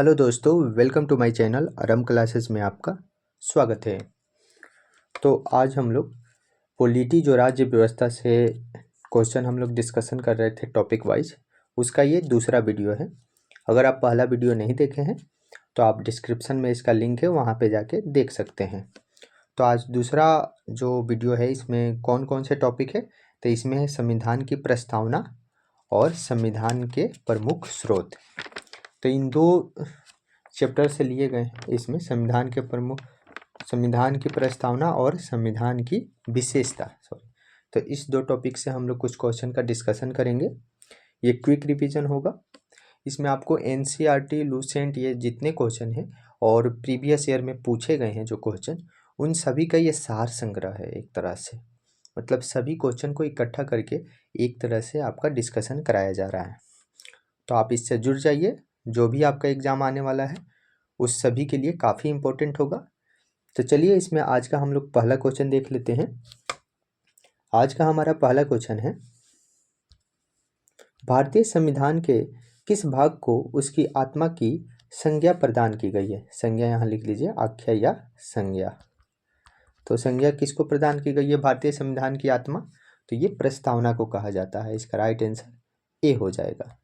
Hello दोस्तों, welcome to my channel Aaram classes में आपका स्वागत है। तो आज हम लोग पॉलिटी जो राज्य व्यवस्था से क्वेश्चन हम लोग डिस्कशन कर रहे थे टॉपिक वाइज, उसका ये दूसरा वीडियो है। अगर आप पहला वीडियो नहीं देखे हैं तो आप डिस्क्रिप्शन में इसका लिंक है, वहाँ पे जाके देख सकते हैं। तो आज दूसरा जो वीडियो है इसमें कौन कौन से टॉपिक है, तो इसमें है संविधान की प्रस्तावना और संविधान के प्रमुख स्रोत। तो इन दो चैप्टर से लिए गए हैं इसमें संविधान की प्रस्तावना और संविधान की विशेषता। सॉरी, तो इस दो टॉपिक से हम लोग कुछ क्वेश्चन का डिस्कशन करेंगे। ये क्विक रिवीजन होगा। इसमें आपको एनसीईआरटी, लूसेंट, ये जितने क्वेश्चन हैं और प्रीवियस ईयर में पूछे गए हैं जो क्वेश्चन, उन सभी का ये सार संग्रह है एक तरह से। मतलब सभी क्वेश्चन को इकट्ठा करके एक तरह से आपका डिस्कशन कराया जा रहा है। तो आप इससे जुड़ जाइए, जो भी आपका एग्ज़ाम आने वाला है उस सभी के लिए काफ़ी इम्पोर्टेंट होगा। तो चलिए इसमें आज का हम लोग पहला क्वेश्चन देख लेते हैं। आज का हमारा पहला क्वेश्चन है, भारतीय संविधान के किस भाग को उसकी आत्मा की संज्ञा प्रदान की गई है। संज्ञा यहाँ लिख लीजिए, आख्या या संज्ञा। तो संज्ञा किसको प्रदान की गई है भारतीय संविधान की आत्मा, तो ये प्रस्तावना को कहा जाता है। इसका राइट आंसर ए हो जाएगा।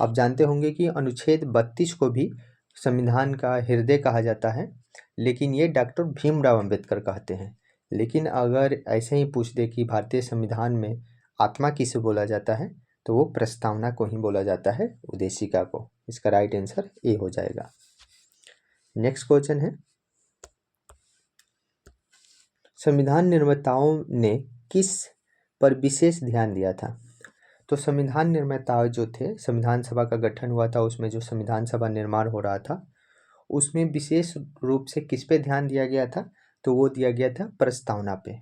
आप जानते होंगे कि अनुच्छेद 32 को भी संविधान का हृदय कहा जाता है, लेकिन ये डॉक्टर भीमराव अंबेडकर कहते हैं। लेकिन अगर ऐसे ही पूछ दे कि भारतीय संविधान में आत्मा किसे बोला जाता है, तो वो प्रस्तावना को ही बोला जाता है, उद्देशिका को। इसका राइट आंसर ए हो जाएगा। नेक्स्ट क्वेश्चन है, संविधान निर्माताओं ने किस पर विशेष ध्यान दिया था। तो संविधान निर्माता जो थे, संविधान सभा का गठन हुआ था, उसमें जो संविधान सभा निर्माण हो रहा था उसमें विशेष रूप से किस पे ध्यान दिया गया था, तो वो दिया गया था प्रस्तावना पे।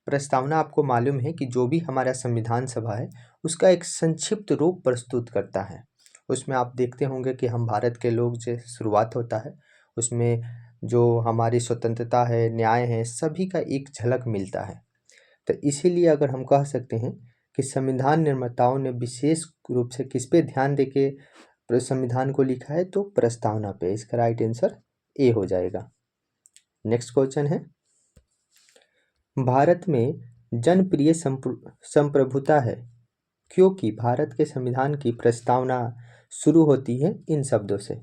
प्रस्तावना आपको मालूम है कि जो भी हमारा संविधान सभा है उसका एक संक्षिप्त रूप प्रस्तुत करता है। उसमें आप देखते होंगे कि हम भारत के लोग से शुरुआत होता है, उसमें जो हमारी स्वतंत्रता है, न्याय है, सभी का एक झलक मिलता है। तो इसीलिए अगर हम कह सकते हैं कि संविधान निर्माताओं ने विशेष रूप से किस पे ध्यान देके संविधान को लिखा है, तो प्रस्तावना पे। इसका राइट आंसर ए हो जाएगा। नेक्स्ट क्वेश्चन है, भारत में जनप्रिय संप्रभुता है क्योंकि भारत के संविधान की प्रस्तावना शुरू होती है इन शब्दों से।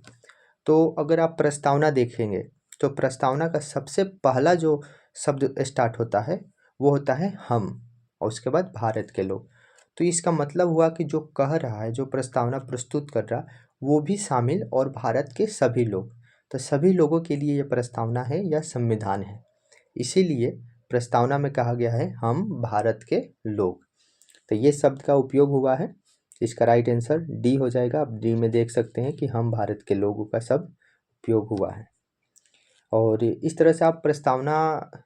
तो अगर आप प्रस्तावना देखेंगे तो प्रस्तावना का सबसे पहला जो शब्द स्टार्ट होता है वो होता है हम, और उसके बाद भारत के लोग। तो इसका मतलब हुआ कि जो कह रहा है, जो प्रस्तावना प्रस्तुत कर रहा, वो भी शामिल और भारत के सभी लोग। तो सभी लोगों के लिए ये प्रस्तावना है या संविधान है। इसीलिए प्रस्तावना में कहा गया है हम भारत के लोग। तो ये शब्द का उपयोग हुआ है। इसका राइट आंसर डी हो जाएगा। आप डी में देख सकते हैं कि हम भारत के लोगों का शब्द उपयोग हुआ है। और इस तरह से आप प्रस्तावना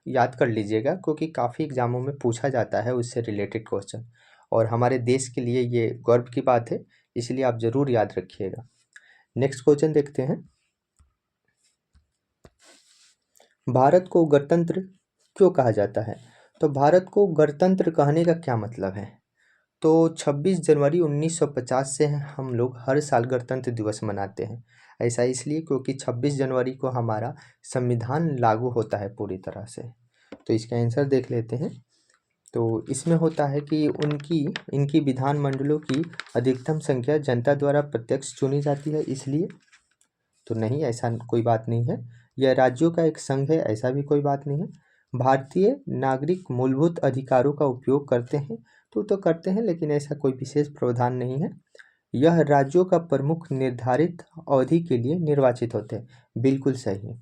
याद कर लीजिएगा, क्योंकि काफ़ी एग्जामों में पूछा जाता है उससे रिलेटेड क्वेश्चन, और हमारे देश के लिए ये गर्व की बात है, इसलिए आप ज़रूर याद रखिएगा। नेक्स्ट क्वेश्चन देखते हैं, भारत को गणतंत्र क्यों कहा जाता है। तो भारत को गणतंत्र कहने का क्या मतलब है, तो 26 जनवरी 1950 से हम लोग हर साल गणतंत्र दिवस मनाते हैं। ऐसा इसलिए क्योंकि 26 जनवरी को हमारा संविधान लागू होता है पूरी तरह से। तो इसका आंसर देख लेते हैं। तो इसमें होता है कि इनकी विधानमंडलों की अधिकतम संख्या जनता द्वारा प्रत्यक्ष चुनी जाती है, इसलिए। तो नहीं, ऐसा कोई बात नहीं है। यह राज्यों का एक संघ है, ऐसा भी कोई बात नहीं है। भारतीय नागरिक मूलभूत अधिकारों का उपयोग करते हैं, तो करते हैं, लेकिन ऐसा कोई विशेष प्रावधान नहीं है। यह राज्यों का प्रमुख निर्धारित अवधि के लिए निर्वाचित होते हैं, बिल्कुल सही।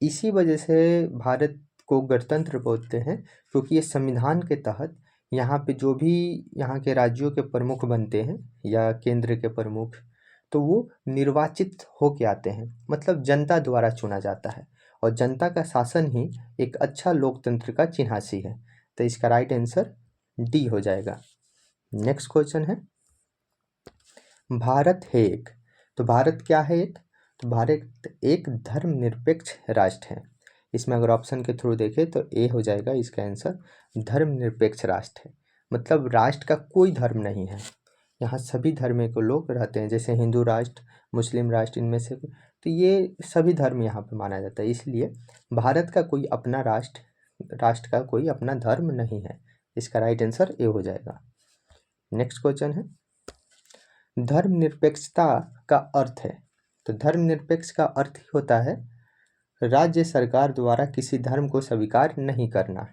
इसी वजह से भारत को गणतंत्र बोलते हैं, क्योंकि ये संविधान के तहत यहाँ पे जो भी यहाँ के राज्यों के प्रमुख बनते हैं या केंद्र के प्रमुख, तो वो निर्वाचित होके आते हैं, मतलब जनता द्वारा चुना जाता है। और जनता का शासन ही एक अच्छा लोकतंत्र का चिन्हासी है। तो इसका राइट आंसर डी हो जाएगा। नेक्स्ट क्वेश्चन है, भारत है एक। तो भारत क्या है एक, तो भारत एक धर्मनिरपेक्ष राष्ट्र है। इसमें अगर ऑप्शन के थ्रू देखें तो ए हो जाएगा इसका आंसर, धर्मनिरपेक्ष राष्ट्र है। मतलब राष्ट्र का कोई धर्म नहीं है, यहाँ सभी धर्म के लोग रहते हैं। जैसे हिंदू राष्ट्र, मुस्लिम राष्ट्र, इनमें से तो ये सभी धर्म यहाँ पे माना जाता है, इसलिए भारत का कोई अपना राष्ट्र का कोई अपना धर्म नहीं है। इसका राइट आंसर ए हो जाएगा। नेक्स्ट क्वेश्चन है, धर्मनिरपेक्षता का अर्थ है। तो धर्मनिरपेक्ष का अर्थ ही होता है राज्य सरकार द्वारा किसी धर्म को स्वीकार नहीं करना।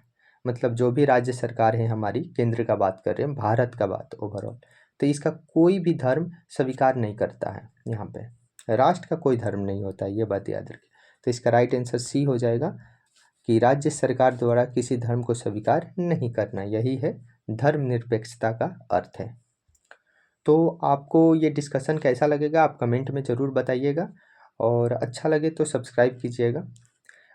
मतलब जो भी राज्य सरकार है हमारी, केंद्र का बात कर रहे हैं, भारत का बात ओवरऑल, तो इसका कोई भी धर्म स्वीकार नहीं करता है। यहाँ पे राष्ट्र का कोई धर्म नहीं होता है, ये बात याद रखिए। तो इसका राइट आंसर सी हो जाएगा कि राज्य सरकार द्वारा किसी धर्म को स्वीकार नहीं करना, यही है धर्मनिरपेक्षता का अर्थ है। तो आपको ये डिस्कशन कैसा लगेगा आप कमेंट में ज़रूर बताइएगा, और अच्छा लगे तो सब्सक्राइब कीजिएगा।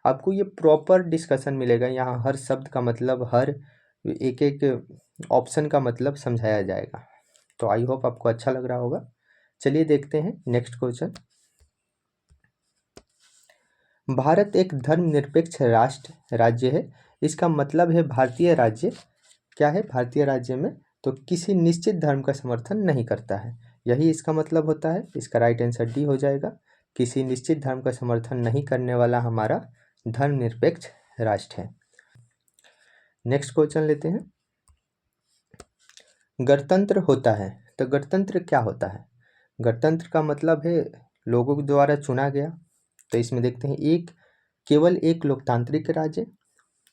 आपको ये प्रॉपर डिस्कशन मिलेगा, यहाँ हर शब्द का मतलब, हर एक एक ऑप्शन का मतलब समझाया जाएगा। तो आई होप आपको अच्छा लग रहा होगा। चलिए देखते हैं नेक्स्ट क्वेश्चन। भारत एक धर्मनिरपेक्ष राज्य है। इसका मतलब है भारतीय राज्य क्या है, भारतीय राज्य में तो किसी निश्चित धर्म का समर्थन नहीं करता है, यही इसका मतलब होता है। इसका राइट आंसर डी हो जाएगा, किसी निश्चित धर्म का समर्थन नहीं करने वाला हमारा धर्मनिरपेक्ष राष्ट्र है। नेक्स्ट क्वेश्चन लेते हैं, गणतंत्र होता है। तो गणतंत्र क्या होता है? गणतंत्र का मतलब है लोगों के द्वारा चुना गया। तो इसमें देखते हैं, केवल एक लोकतांत्रिक राज्य,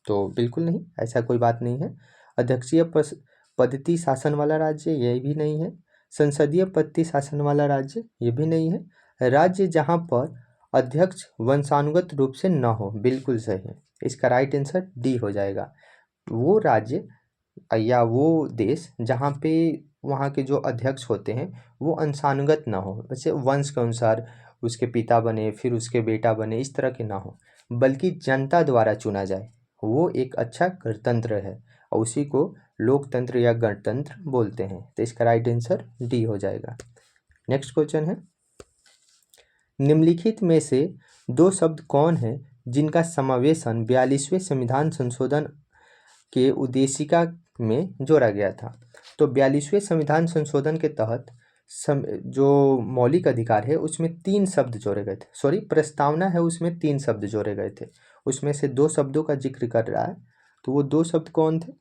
तो बिल्कुल नहीं, ऐसा कोई बात नहीं है। अध्यक्षीय पद्धति शासन वाला राज्य, ये भी नहीं है। संसदीय पद्धति शासन वाला राज्य, ये भी नहीं है। राज्य जहाँ पर अध्यक्ष वंशानुगत रूप से न हो, बिल्कुल सही है। इसका राइट आंसर डी हो जाएगा। वो राज्य या वो देश जहाँ पे वहाँ के जो अध्यक्ष होते हैं वो अंशानुगत ना हो, वैसे वंश के अनुसार उसके पिता बने फिर उसके बेटा बने, इस तरह के ना हो, बल्कि जनता द्वारा चुना जाए, वो एक अच्छा गणतंत्र है, और उसी को लोकतंत्र या गणतंत्र बोलते हैं। तो इसका राइट आंसर डी हो जाएगा। नेक्स्ट क्वेश्चन है, निम्नलिखित में से दो शब्द कौन है जिनका समावेशन 42वें संविधान संशोधन के उद्देशिका में जोड़ा गया था? तो 42वें संविधान संशोधन के तहत जो मौलिक अधिकार है उसमें 3 शब्द जोड़े गए थे, सॉरी प्रस्तावना है उसमें 3 शब्द जोड़े गए थे, उसमें से 2 शब्दों का जिक्र कर रहा है। तो वो 2 शब्द कौन थे?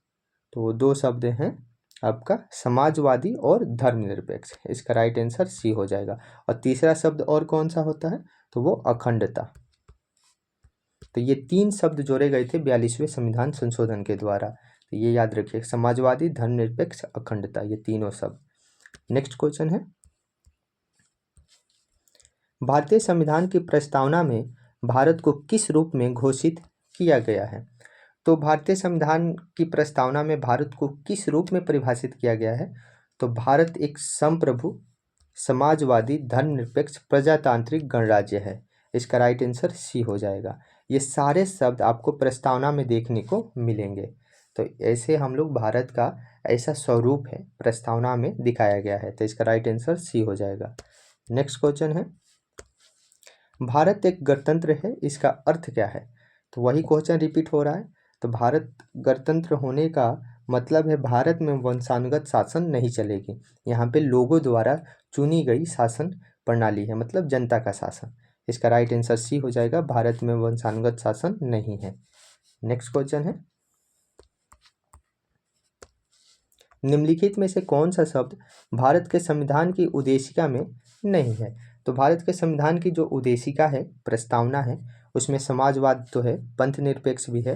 तो वो 2 शब्द हैं आपका समाजवादी और धर्मनिरपेक्ष। इसका राइट आंसर सी हो जाएगा। और तीसरा शब्द और कौन सा होता है? तो वो अखंडता। तो ये 3 शब्द जोड़े गए थे 42वें संविधान संशोधन के द्वारा, तो ये याद रखिए, समाजवादी, धर्मनिरपेक्ष, अखंडता, ये तीनों शब्द। नेक्स्ट क्वेश्चन है, भारतीय संविधान की प्रस्तावना में भारत को किस रूप में घोषित किया गया है? तो भारतीय संविधान की प्रस्तावना में भारत को किस रूप में परिभाषित किया गया है? तो भारत एक संप्रभु, समाजवादी, धर्मनिरपेक्ष, प्रजातांत्रिक गणराज्य है। इसका राइट आंसर सी हो जाएगा। ये सारे शब्द आपको प्रस्तावना में देखने को मिलेंगे। तो ऐसे हम लोग भारत का ऐसा स्वरूप है प्रस्तावना में दिखाया गया है, तो इसका राइट आंसर सी हो जाएगा। नेक्स्ट क्वेश्चन है, भारत एक गणतंत्र है, इसका अर्थ क्या है? तो वही क्वेश्चन रिपीट हो रहा है। तो भारत गणतंत्र होने का मतलब है भारत में वंशानुगत शासन नहीं चलेगी, यहाँ पे लोगों द्वारा चुनी गई शासन प्रणाली है, मतलब जनता का शासन। इसका राइट आंसर सी हो जाएगा, भारत में वंशानुगत शासन नहीं है। नेक्स्ट क्वेश्चन है, निम्नलिखित में से कौन सा शब्द भारत के संविधान की उद्देशिका में नहीं है? तो भारत के संविधान की जो उद्देशिका है, प्रस्तावना है, उसमें समाजवाद तो है, पंथ निरपेक्ष भी है,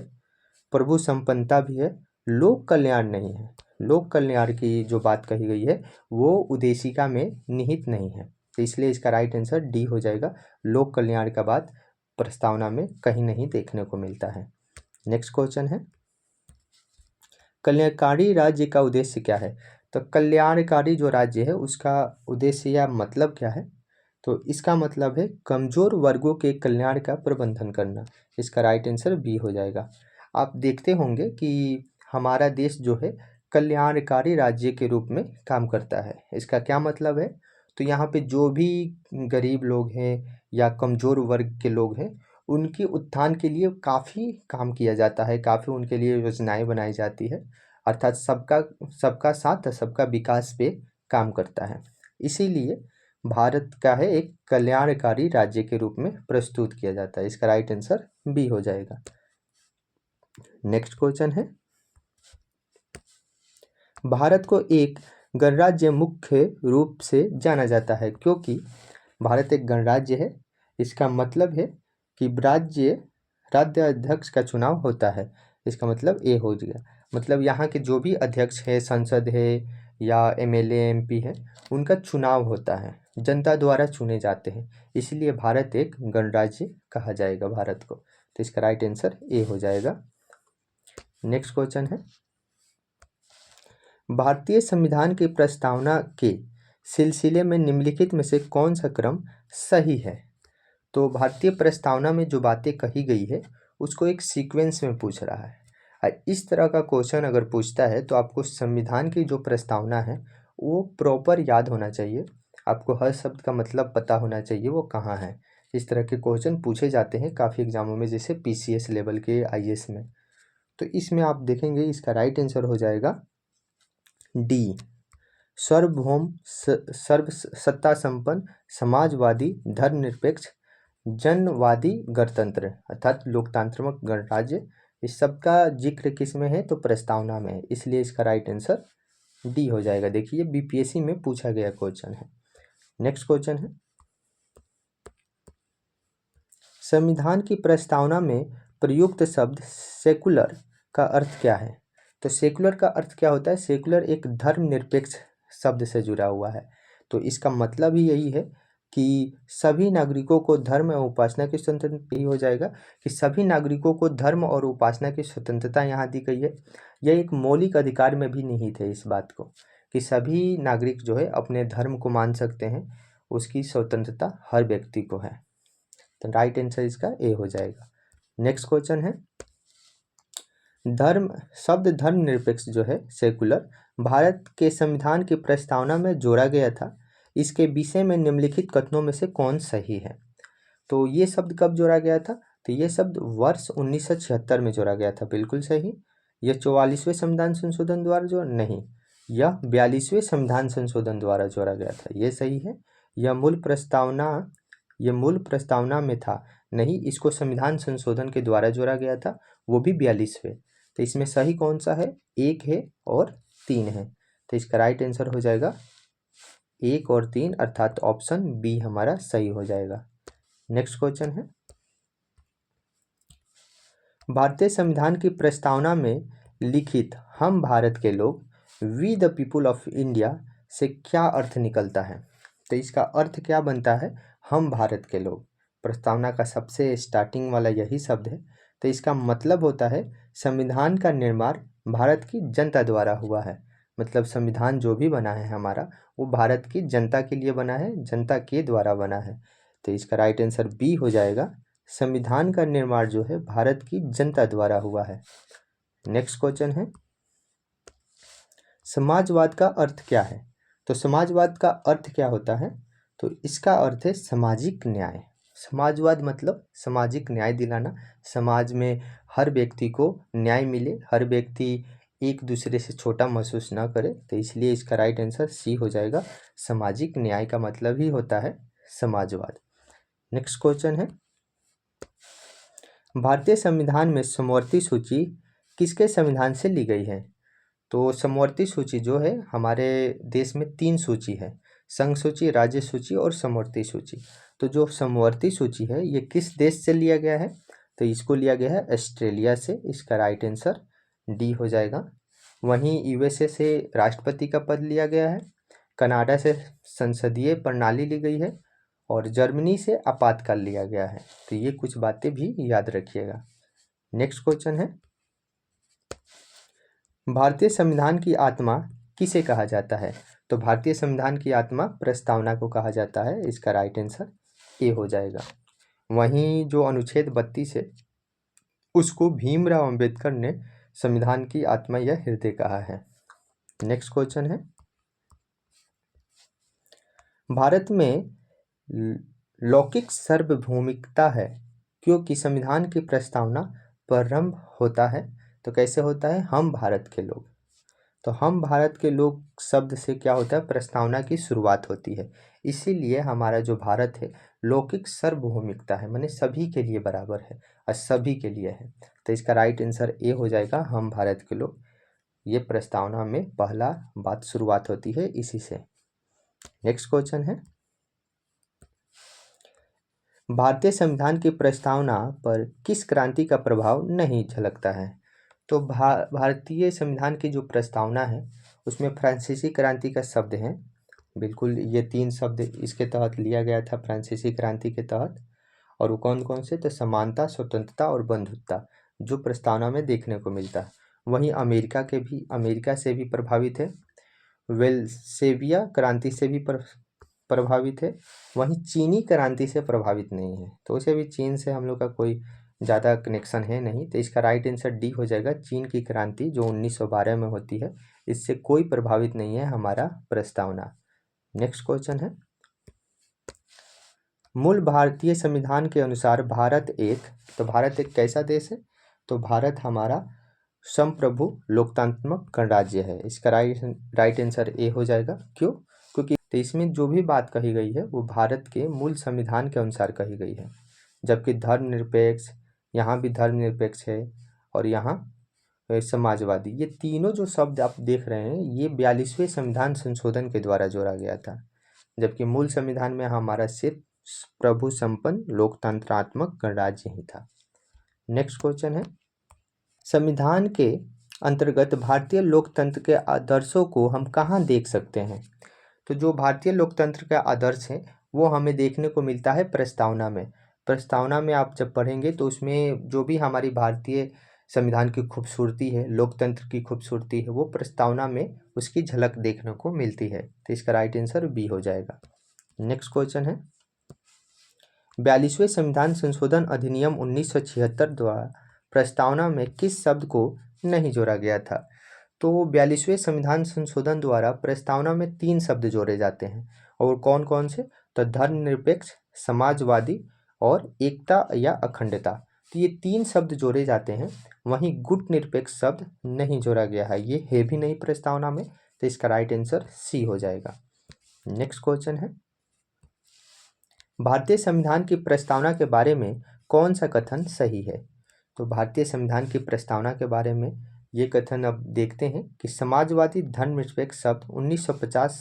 प्रभु संपन्नता भी है, लोक कल्याण नहीं है। लोक कल्याण की जो बात कही गई है वो उद्देशिका में निहित नहीं है, तो इसलिए इसका राइट आंसर डी हो जाएगा। लोक कल्याण का बात प्रस्तावना में कहीं नहीं देखने को मिलता है। नेक्स्ट क्वेश्चन है, कल्याणकारी राज्य का उद्देश्य क्या है? तो कल्याणकारी जो राज्य है उसका उद्देश्य या मतलब क्या है? तो इसका मतलब है कमजोर वर्गों के कल्याण का प्रबंधन करना। इसका राइट आंसर बी हो जाएगा। आप देखते होंगे कि हमारा देश जो है कल्याणकारी राज्य के रूप में काम करता है। इसका क्या मतलब है? तो यहाँ पे जो भी गरीब लोग हैं या कमज़ोर वर्ग के लोग हैं उनके उत्थान के लिए काफ़ी काम किया जाता है, काफ़ी उनके लिए योजनाएं बनाई जाती है, अर्थात सबका सबका साथ सबका विकास पे काम करता है। इसीलिए भारत का है एक कल्याणकारी राज्य के रूप में प्रस्तुत किया जाता है। इसका राइट आंसर बी हो जाएगा। नेक्स्ट क्वेश्चन है, भारत को एक गणराज्य मुख्य रूप से जाना जाता है क्योंकि भारत एक गणराज्य है। इसका मतलब है कि राज्य अध्यक्ष का चुनाव होता है। इसका मतलब ए हो गया। मतलब यहाँ के जो भी अध्यक्ष है, संसद है या एमएलए एमपी है, उनका चुनाव होता है, जनता द्वारा चुने जाते हैं। इसलिए भारत एक गणराज्य कहा जाएगा भारत को। तो इसका राइट आंसर ए हो जाएगा। नेक्स्ट क्वेश्चन है, भारतीय संविधान की प्रस्तावना के सिलसिले में निम्नलिखित में से कौन सा क्रम सही है? तो भारतीय प्रस्तावना में जो बातें कही गई है उसको एक सीक्वेंस में पूछ रहा है। इस तरह का क्वेश्चन अगर पूछता है तो आपको संविधान की जो प्रस्तावना है वो प्रॉपर याद होना चाहिए। आपको हर शब्द का मतलब पता होना चाहिए वो कहाँ है। इस तरह के क्वेश्चन पूछे जाते हैं काफ़ी एग्जामों में, जैसे पीसीएस लेवल के, आईएएस में। तो इसमें आप देखेंगे इसका राइट आंसर हो जाएगा डी, सार्वभौम सर्व सत्ता संपन्न समाजवादी धर्मनिरपेक्ष जनवादी गणतंत्र अर्थात लोकतांत्रिक गणराज्य। इस सब का जिक्र किस में है? तो प्रस्तावना में है। इसलिए इसका राइट आंसर डी हो जाएगा। देखिए बीपीएससी में पूछा गया क्वेश्चन है। नेक्स्ट क्वेश्चन है, संविधान की प्रस्तावना में प्रयुक्त शब्द सेकुलर का अर्थ क्या है? तो सेकुलर का अर्थ क्या होता है? सेकुलर एक धर्मनिरपेक्ष शब्द से जुड़ा हुआ है। तो इसका मतलब ही यही है कि सभी नागरिकों को धर्म और उपासना की स्वतंत्रता, यही हो जाएगा कि सभी नागरिकों को धर्म और उपासना की स्वतंत्रता यहाँ दी गई है। यह एक मौलिक अधिकार में भी निहित है इस बात को कि सभी नागरिक जो है अपने धर्म को मान सकते हैं, उसकी स्वतंत्रता हर व्यक्ति को है। तो राइट आंसर इसका ए हो जाएगा। नेक्स्ट क्वेश्चन है, धर्मनिरपेक्ष जो है सेकुलर भारत के संविधान की प्रस्तावना में जोड़ा गया था। इसके विषय में निम्नलिखित कथनों में से कौन सही है? तो ये शब्द कब जोड़ा गया था? तो ये शब्द वर्ष 1976 में जोड़ा गया था, बिल्कुल सही। यह 44वें संविधान संशोधन द्वारा जो नहीं, यह 42वें संविधान संशोधन द्वारा जोड़ा गया था, ये सही है। यह मूल प्रस्तावना में था नहीं, इसको संविधान संशोधन के द्वारा जोड़ा गया था, वो भी 42वें। तो इसमें सही कौन सा है? 1 है और 3 है। तो इसका राइट आंसर हो जाएगा 1 और 3 अर्थात ऑप्शन बी हमारा सही हो जाएगा। नेक्स्ट क्वेश्चन है, भारतीय संविधान की प्रस्तावना में लिखित हम भारत के लोग we the people of India से क्या अर्थ निकलता है? तो इसका अर्थ क्या बनता है? हम भारत के लोग। प्रस्तावना का सबसे स्टार्टिंग वाला यही शब्द है। तो इसका मतलब होता है संविधान का निर्माण भारत की जनता द्वारा हुआ है। मतलब संविधान जो भी बना है हमारा, वो भारत की जनता के लिए बना है, जनता के द्वारा बना है। तो इसका राइट आंसर बी हो जाएगा। संविधान का निर्माण जो है भारत की जनता द्वारा हुआ है। नेक्स्ट क्वेश्चन है, समाजवाद का अर्थ क्या है? तो समाजवाद का अर्थ क्या होता है? तो इसका अर्थ है सामाजिक न्याय। समाजवाद मतलब सामाजिक न्याय दिलाना, समाज में हर व्यक्ति को न्याय मिले, हर व्यक्ति एक दूसरे से छोटा महसूस ना करे। तो इसलिए इसका राइट आंसर सी हो जाएगा। सामाजिक न्याय का मतलब ही होता है समाजवाद। नेक्स्ट क्वेश्चन है, भारतीय संविधान में समवर्ती सूची किसके संविधान से ली गई है? तो समवर्ती सूची जो है हमारे देश में 3 सूची है, संघ सूची, राज्य सूची और समवर्ती सूची। तो जो समवर्ती सूची है ये किस देश से लिया गया है? तो इसको लिया गया है ऑस्ट्रेलिया से। इसका राइट आंसर डी हो जाएगा। वहीं यूएसए से राष्ट्रपति का पद लिया गया है, कनाडा से संसदीय प्रणाली ली गई है और जर्मनी से आपातकाल लिया गया है। तो ये कुछ बातें भी याद रखिएगा। नेक्स्ट क्वेश्चन है, भारतीय संविधान की आत्मा किसे कहा जाता है? तो भारतीय संविधान की आत्मा प्रस्तावना को कहा जाता है। इसका राइट आंसर ए हो जाएगा। वहीं जो अनुच्छेद 32 है उसको भीमराव अंबेडकर ने संविधान की आत्मा या हृदय कहा है। नेक्स्ट क्वेश्चन है, भारत में लौकिक सार्वभौमिकता है क्योंकि संविधान की प्रस्तावना प्रारंभ होता है। तो कैसे होता है? हम भारत के लोग। तो हम भारत के लोग शब्द से क्या होता है, प्रस्तावना की शुरुआत होती है। इसीलिए हमारा जो भारत है लौकिक सार्वभौमिकता है, माने सभी के लिए बराबर है और सभी के लिए है। तो इसका राइट आंसर ए हो जाएगा, हम भारत के लोग। ये प्रस्तावना में पहला बात शुरुआत होती है इसी से। नेक्स्ट क्वेश्चन है, भारतीय संविधान की प्रस्तावना पर किस क्रांति का प्रभाव नहीं झलकता है? तो भारतीय संविधान की जो प्रस्तावना है उसमें फ्रांसीसी क्रांति का शब्द है। बिल्कुल, ये 3 शब्द इसके तहत लिया गया था, फ्रांसीसी क्रांति के तहत। और वो कौन कौन से? तो समानता, स्वतंत्रता और बंधुत्ता जो प्रस्तावना में देखने को मिलता है। वहीं अमेरिका से भी प्रभावित है, वेल्सेविया क्रांति से भी प्रभावित है, वहीं चीनी क्रांति से प्रभावित नहीं है। तो उसे भी चीन से हम लोग का कोई ज़्यादा कनेक्शन है नहीं। तो इसका राइट आंसर डी हो जाएगा, चीन की क्रांति जो 1912 में होती है, इससे कोई प्रभावित नहीं है हमारा प्रस्तावना। नेक्स्ट क्वेश्चन है, मूल भारतीय संविधान के अनुसार भारत एक कैसा देश है? तो भारत हमारा संप्रभु लोकतांत्रिक गणराज्य है। इसका राइट आंसर ए हो जाएगा। क्यों? क्योंकि तो इसमें जो भी बात कही गई है वो भारत के मूल संविधान के अनुसार कही गई है, जबकि धर्मनिरपेक्ष, यहाँ भी धर्मनिरपेक्ष है और यहाँ समाजवादी, ये तीनों जो शब्द आप देख रहे हैं ये 42वें संविधान संशोधन के द्वारा जोड़ा गया था, जबकि मूल संविधान में हमारा सिर्फ प्रभु संपन्न लोकतंत्रात्मक गणराज्य ही था। नेक्स्ट क्वेश्चन है, संविधान के अंतर्गत भारतीय लोकतंत्र के आदर्शों को हम कहाँ देख सकते हैं? तो जो भारतीय लोकतंत्र का आदर्श है वो हमें देखने को मिलता है प्रस्तावना में। प्रस्तावना में आप जब पढ़ेंगे तो उसमें जो भी हमारी भारतीय संविधान की खूबसूरती है, लोकतंत्र की खूबसूरती है, वो प्रस्तावना में उसकी झलक देखने को मिलती है। तो इसका राइट आंसर बी हो जाएगा। नेक्स्ट क्वेश्चन है, 42वें संविधान संशोधन अधिनियम 1976 द्वारा प्रस्तावना में किस शब्द को नहीं जोड़ा गया था? तो 42वें संविधान संशोधन द्वारा प्रस्तावना में 3 शब्द जोड़े जाते हैं, और कौन कौन से? तो धर्मनिरपेक्ष, समाजवादी और एकता या अखंडता। तो ये 3 शब्द जोड़े जाते हैं, वहीं गुटनिरपेक्ष शब्द नहीं जोड़ा गया है, ये है भी नहीं प्रस्तावना में। तो इसका राइट आंसर सी हो जाएगा। नेक्स्ट क्वेश्चन है, भारतीय संविधान की प्रस्तावना के बारे में कौन सा कथन सही है? तो भारतीय संविधान की प्रस्तावना के बारे में ये कथन अब देखते हैं कि समाजवादी धर्मनिरपेक्ष शब्द 1950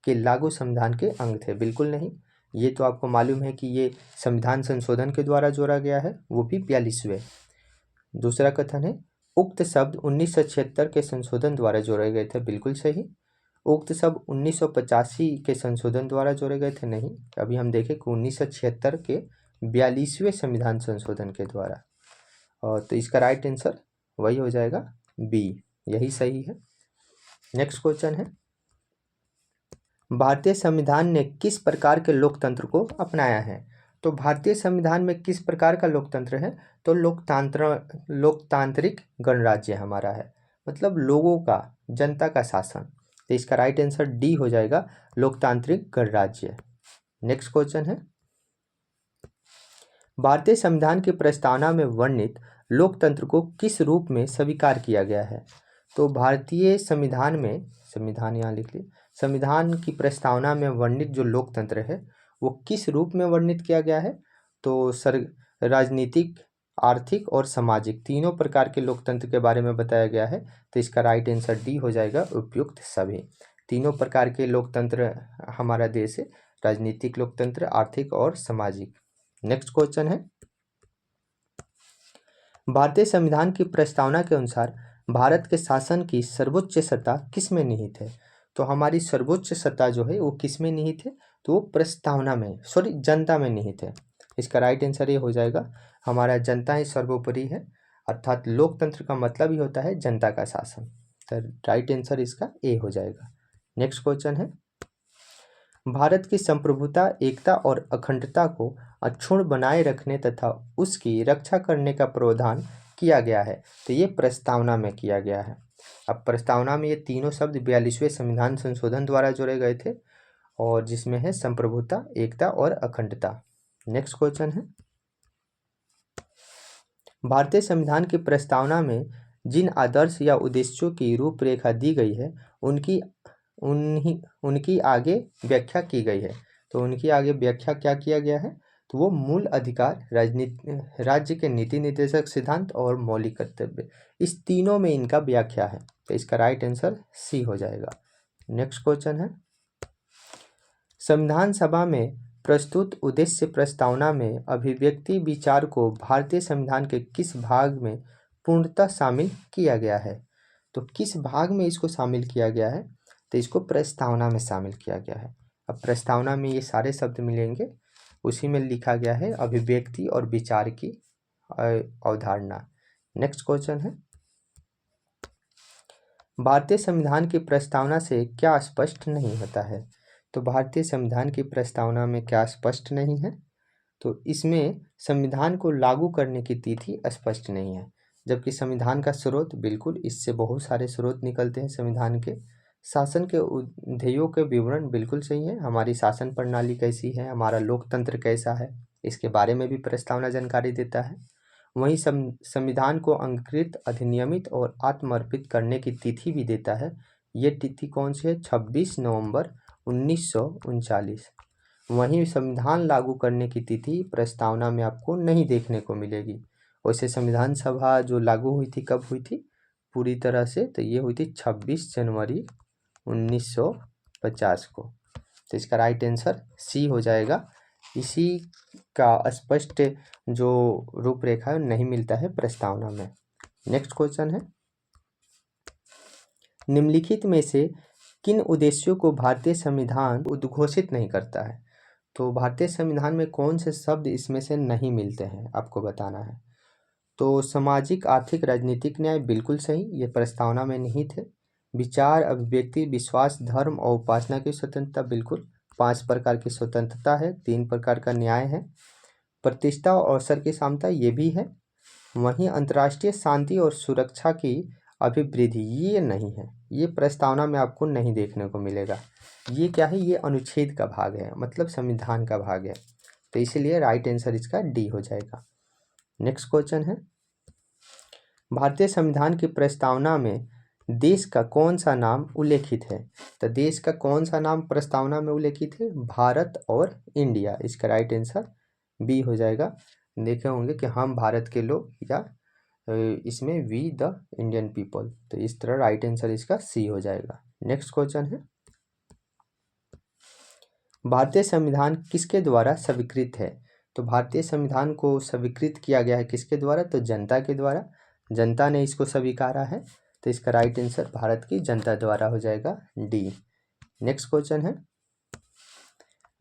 के लागू संविधान के अंग थे। बिल्कुल नहीं, ये तो आपको मालूम है कि ये संविधान संशोधन के द्वारा जोड़ा गया है, वो भी 42वें। दूसरा कथन है, उक्त शब्द 1976 के संशोधन द्वारा जोड़े गए थे। बिल्कुल सही। उक्त शब्द 1985 के संशोधन द्वारा जोड़े गए थे। नहीं, अभी हम देखें कि 1976 के 42वें संविधान संशोधन के द्वारा। और तो इसका राइट आंसर वही हो जाएगा, बी, यही सही है। नेक्स्ट क्वेश्चन है, भारतीय संविधान ने किस प्रकार के लोकतंत्र को अपनाया है? तो भारतीय संविधान में किस प्रकार का लोकतंत्र है? तो लोकतांत्रिक गणराज्य हमारा है, मतलब लोगों का, जनता का शासन। तो इसका राइट आंसर डी हो जाएगा, लोकतांत्रिक गणराज्य। नेक्स्ट क्वेश्चन है, भारतीय संविधान की प्रस्तावना में वर्णित लोकतंत्र को किस रूप में स्वीकार किया गया है? तो भारतीय संविधान में, संविधान यहाँ लिख ली, संविधान की प्रस्तावना में वर्णित जो लोकतंत्र है वो किस रूप में वर्णित किया गया है? तो राजनीतिक, आर्थिक और सामाजिक तीनों प्रकार के लोकतंत्र के बारे में बताया गया है। तो इसका राइट आंसर डी हो जाएगा, उपयुक्त सभी। तीनों प्रकार के लोकतंत्र हमारा देश है, राजनीतिक लोकतंत्र, आर्थिक और सामाजिक। नेक्स्ट क्वेश्चन है, भारतीय संविधान की प्रस्तावना के अनुसार भारत के शासन की सर्वोच्च सत्ता किस में निहित है? तो हमारी सर्वोच्च सत्ता जो है वो किस में निहित है? तो वो प्रस्तावना में, सॉरी, जनता में निहित है। इसका राइट आंसर ये हो जाएगा, हमारा जनता ही सर्वोपरि है, अर्थात लोकतंत्र का मतलब ही होता है जनता का शासन। तो राइट आंसर इसका ए हो जाएगा। नेक्स्ट क्वेश्चन है, भारत की संप्रभुता, एकता और अखंडता को अक्षुण्ण बनाए रखने तथा उसकी रक्षा करने का प्रावधान किया गया है। तो ये प्रस्तावना में किया गया है। अब प्रस्तावना में ये तीनों शब्द 42वें संविधान संशोधन द्वारा जोड़े गए थे, और जिसमें है संप्रभुता, एकता और अखंडता। नेक्स्ट क्वेश्चन है, भारतीय संविधान की प्रस्तावना में जिन आदर्श या उद्देश्यों की रूपरेखा दी गई है उनकी आगे व्याख्या की गई है। तो उनकी आगे व्याख्या क्या किया गया है? तो वो मूल अधिकार, राजनीति, राज्य के नीति निर्देशक सिद्धांत और मौलिक कर्तव्य, इस तीनों में इनका व्याख्या है। तो इसका राइट आंसर सी हो जाएगा। नेक्स्ट क्वेश्चन है, संविधान सभा में प्रस्तुत उद्देश्य प्रस्तावना में अभिव्यक्ति विचार को भारतीय संविधान के किस भाग में पूर्णतः शामिल किया गया है? तो किस भाग में इसको शामिल किया गया है? तो इसको प्रस्तावना में शामिल किया गया है। अब प्रस्तावना में ये सारे शब्द मिलेंगे, उसी में लिखा गया है अभिव्यक्ति और विचार की अवधारणा। नेक्स्ट क्वेश्चन है, भारतीय संविधान की प्रस्तावना से क्या स्पष्ट नहीं होता है? तो भारतीय संविधान की प्रस्तावना में क्या स्पष्ट नहीं है? तो इसमें संविधान को लागू करने की तिथि स्पष्ट नहीं है, जबकि संविधान का स्रोत बिल्कुल, इससे बहुत सारे स्रोत निकलते हैं संविधान के। शासन के ध्येयों के विवरण बिल्कुल सही है, हमारी शासन प्रणाली कैसी है, हमारा लोकतंत्र कैसा है, इसके बारे में भी प्रस्तावना जानकारी देता है। वहीं संविधान को अंगीकृत, अधिनियमित और आत्मर्पित करने की तिथि भी देता है। ये तिथि कौन सी है? 26 नवंबर 1939। वहीं संविधान लागू करने की तिथि प्रस्तावना में आपको नहीं देखने को मिलेगी। वैसे संविधान सभा जो लागू हुई थी, कब हुई थी पूरी तरह से? तो ये हुई थी 26 जनवरी 1950 को। तो इसका राइट आंसर सी हो जाएगा। इसी का स्पष्ट जो रूपरेखा नहीं मिलता है प्रस्तावना में। नेक्स्ट क्वेश्चन है, निम्नलिखित में से किन उद्देश्यों को भारतीय संविधान उद्घोषित नहीं करता है? तो भारतीय संविधान में कौन से शब्द इसमें से नहीं मिलते हैं, आपको बताना है। तो सामाजिक, आर्थिक, राजनीतिक न्याय बिल्कुल सही, ये प्रस्तावना में नहीं थे। विचार, अभिव्यक्ति, विश्वास, धर्म और उपासना की स्वतंत्रता बिल्कुल। 5 प्रकार की स्वतंत्रता है, 3 प्रकार का न्याय है। प्रतिष्ठा और अवसर की समता, ये भी है। वहीं अंतर्राष्ट्रीय शांति और सुरक्षा की अभिवृद्धि, ये नहीं है, ये प्रस्तावना में आपको नहीं देखने को मिलेगा। ये क्या है? ये अनुच्छेद का भाग है, मतलब संविधान का भाग है। तो इसीलिए राइट आंसर इसका डी हो जाएगा। नेक्स्ट क्वेश्चन है, भारतीय संविधान की प्रस्तावना में देश का कौन सा नाम उल्लेखित है? तो देश का कौन सा नाम प्रस्तावना में उल्लेखित है? भारत और इंडिया। इसका राइट आंसर बी हो जाएगा। देखे होंगे कि हम भारत के लोग, या इसमें वी द इंडियन पीपल। तो इस तरह राइट आंसर इसका सी हो जाएगा। नेक्स्ट क्वेश्चन है, भारतीय संविधान किसके द्वारा स्वीकृत है? तो भारतीय संविधान को स्वीकृत किया गया है किसके द्वारा? तो जनता के द्वारा, जनता ने इसको स्वीकारा है। तो इसका राइट आंसर भारत की जनता द्वारा हो जाएगा, डी। नेक्स्ट क्वेश्चन है,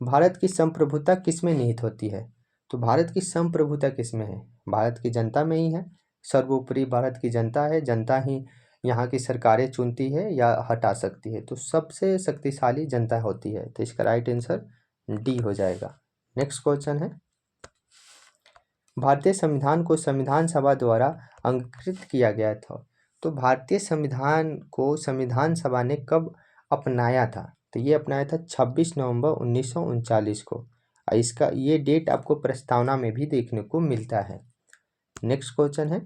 भारत की संप्रभुता किसमें निहित होती है? तो भारत की संप्रभुता किसमें है? भारत की जनता में ही है। सर्वोपरि भारत की जनता है, जनता ही यहाँ की सरकारें चुनती है या हटा सकती है। तो सबसे शक्तिशाली जनता होती है। तो इसका राइट आंसर डी हो जाएगा। नेक्स्ट क्वेश्चन है, भारतीय संविधान को संविधान सभा द्वारा अंगीकृत किया गया था। तो भारतीय संविधान को संविधान सभा ने कब अपनाया था? तो ये अपनाया था 26 नवंबर 1939 को। इसका ये डेट आपको प्रस्तावना में भी देखने को मिलता है। नेक्स्ट क्वेश्चन है,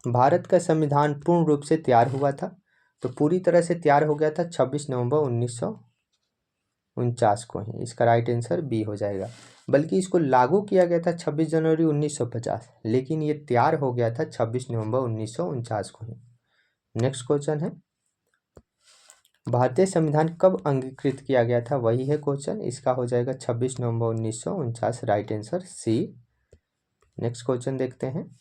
भारत का संविधान पूर्ण रूप से तैयार हुआ था? तो पूरी तरह से तैयार हो गया था 26 नवंबर 1949 को ही। इसका राइट आंसर बी हो जाएगा। बल्कि इसको लागू किया गया था 26 जनवरी 1950, लेकिन ये तैयार हो गया था 26 नवंबर 1949 को ही। नेक्स्ट क्वेश्चन है, भारतीय संविधान कब अंगीकृत किया गया था? वही है क्वेश्चन, इसका हो जाएगा 26 नवंबर 1949, right answer C. Next question देखते हैं,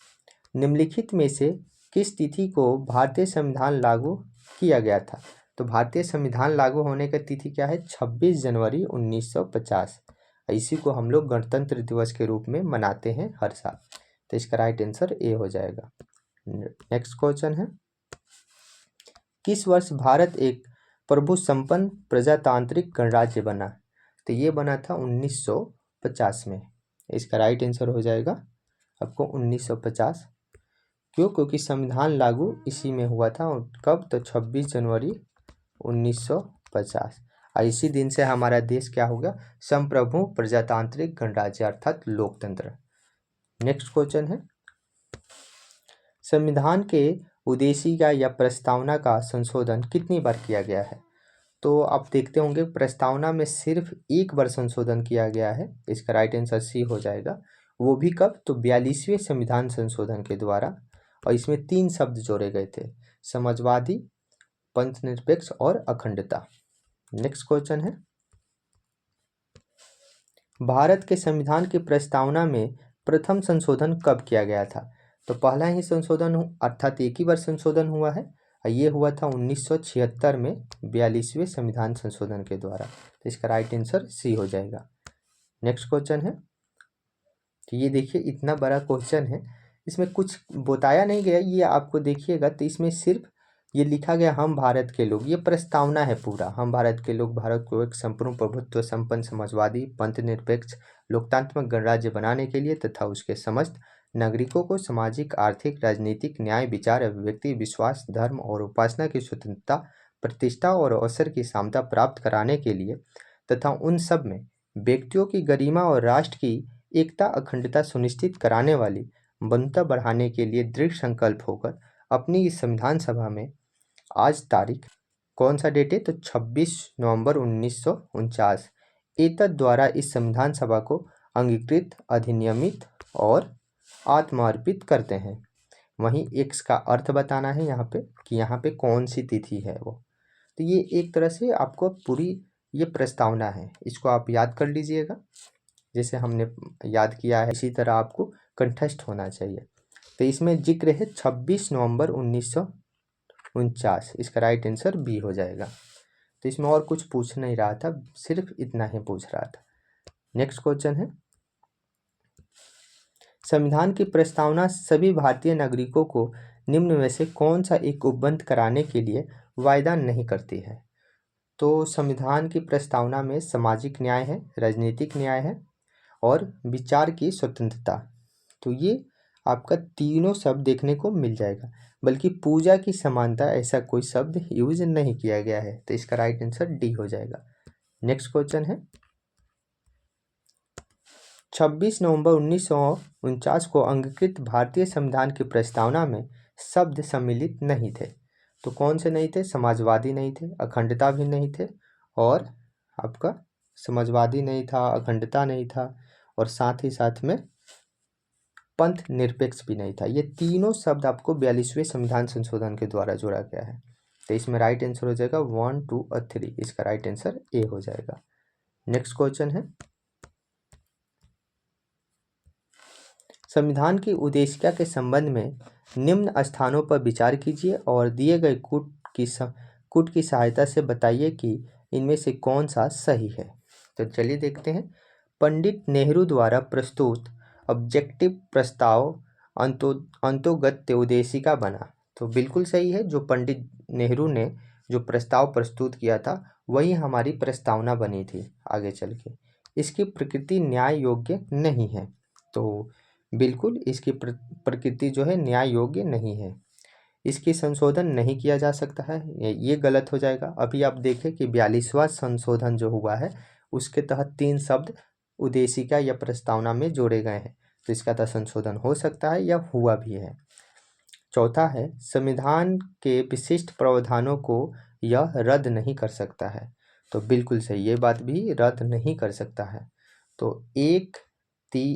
निम्नलिखित में से किस तिथि को भारतीय संविधान लागू किया गया था? तो भारतीय संविधान लागू होने का तिथि क्या है? 26 जनवरी 1950। इसी को हम लोग गणतंत्र दिवस के रूप में मनाते हैं हर साल। तो इसका राइट आंसर ए हो जाएगा। नेक्स्ट क्वेश्चन है, किस वर्ष भारत एक प्रभु संपन्न प्रजातांत्रिक गणराज्य बना? तो ये बना था 1950 में। इसका राइट आंसर हो जाएगा आपको 1950। क्यों? क्योंकि संविधान लागू इसी में हुआ था। कब? तो 26 जनवरी 1950। और इसी दिन से हमारा देश क्या हो गया? संप्रभु प्रजातांत्रिक गणराज्य, अर्थात लोकतंत्र। नेक्स्ट क्वेश्चन है, संविधान के उद्देशिका या प्रस्तावना का संशोधन कितनी बार किया गया है? तो आप देखते होंगे प्रस्तावना में सिर्फ एक बार संशोधन किया गया है, इसका राइट आंसर सी हो जाएगा। वो भी कब? तो 42वें संविधान संशोधन के द्वारा, और इसमें 3 शब्द जोड़े गए थे, समाजवादी, पंथनिरपेक्ष और अखंडता। नेक्स्ट क्वेश्चन है, भारत के संविधान की प्रस्तावना में प्रथम संशोधन कब किया गया था? तो पहला ही संशोधन अर्थात एक ही बार संशोधन हुआ है, और ये हुआ था 1976 में 42वें संविधान संशोधन के द्वारा। तो इसका राइट आंसर सी हो जाएगा। नेक्स्ट क्वेश्चन है, तो ये देखिए इतना बड़ा क्वेश्चन है, इसमें कुछ बताया नहीं गया, ये आपको देखिएगा तो इसमें सिर्फ ये लिखा गया हम भारत के लोग, ये प्रस्तावना है पूरा। हम भारत के लोग भारत को एक संपूर्ण प्रभुत्व संपन्न समाजवादी पंथनिरपेक्ष लोकतांत्रिक गणराज्य बनाने के लिए तथा उसके समस्त नागरिकों को सामाजिक आर्थिक राजनीतिक न्याय विचार अभिव्यक्ति विश्वास धर्म और उपासना की स्वतंत्रता प्रतिष्ठा और अवसर की समता प्राप्त कराने के लिए तथा उन सब में व्यक्तियों की गरिमा और राष्ट्र की एकता अखंडता सुनिश्चित कराने वाली बंधुता बढ़ाने के लिए दृढ़ संकल्प होकर अपनी इस संविधान सभा में आज तारीख कौन सा डेट है? तो 26 नवंबर 1949 एतद द्वारा इस संविधान सभा को अंगीकृत अधिनियमित और आत्मार्पित करते हैं। वहीं एक्स का अर्थ बताना है यहाँ पे कि यहाँ पे कौन सी तिथि है वो। तो ये एक तरह से आपको पूरी ये प्रस्तावना है, इसको आप याद कर लीजिएगा, जैसे हमने याद किया है इसी तरह आपको कंठस्थ होना चाहिए। तो इसमें जिक्र है 26 नवंबर 1949, इसका राइट आंसर बी हो जाएगा। तो इसमें और कुछ पूछ नहीं रहा था, सिर्फ इतना ही पूछ रहा था। नेक्स्ट क्वेश्चन है, संविधान की प्रस्तावना सभी भारतीय नागरिकों को निम्न में से कौन सा एक उपबंध कराने के लिए वायदा नहीं करती है? तो संविधान की प्रस्तावना में सामाजिक न्याय है, राजनीतिक न्याय है और विचार की स्वतंत्रता। तो ये आपका तीनों शब्द देखने को मिल जाएगा, बल्कि पूजा की समानता ऐसा कोई शब्द यूज नहीं किया गया है। तो इसका राइट आंसर डी हो जाएगा। नेक्स्ट क्वेश्चन है, 26 नवंबर 1949 को अंगीकृत भारतीय संविधान की प्रस्तावना में शब्द सम्मिलित नहीं थे। तो कौन से नहीं थे? समाजवादी नहीं थे, अखंडता भी नहीं थे, और आपका समाजवादी नहीं था, अखंडता नहीं था, और साथ ही साथ में पंथ निरपेक्ष भी नहीं था। ये तीनों शब्द आपको 42वें संविधान संशोधन के द्वारा जोड़ा गया है। तो इसमें राइट आंसर हो जाएगा 1 2 और 3, इसका राइट आंसर ए हो जाएगा। नेक्स्ट क्वेश्चन है, संविधान की उद्देशिका के संबंध में निम्न स्थानों पर विचार कीजिए और दिए गए कूट की सहायता से बताइए कि इनमें से कौन सा सही है। तो चलिए देखते हैं। पंडित नेहरू द्वारा प्रस्तुत ऑब्जेक्टिव प्रस्ताव अंतोगत्य उद्देशिका बना। तो बिल्कुल सही है, जो पंडित नेहरू ने जो प्रस्ताव प्रस्तुत किया था वही हमारी प्रस्तावना बनी थी आगे चल के। इसकी प्रकृति न्याय योग्य नहीं है। तो बिल्कुल इसकी प्रकृति जो है न्याय योग्य नहीं है, इसकी संशोधन नहीं किया जा सकता है, ये गलत हो जाएगा। अभी आप देखें कि 42वां संशोधन जो हुआ है उसके तहत 3 शब्द उद्देशिका या प्रस्तावना में जोड़े गए हैं, तो इसका तो संशोधन हो सकता है या हुआ भी है। चौथा है, संविधान के विशिष्ट प्रावधानों को यह रद्द नहीं कर सकता है। तो बिल्कुल सही, ये बात भी रद्द नहीं कर सकता है। तो 1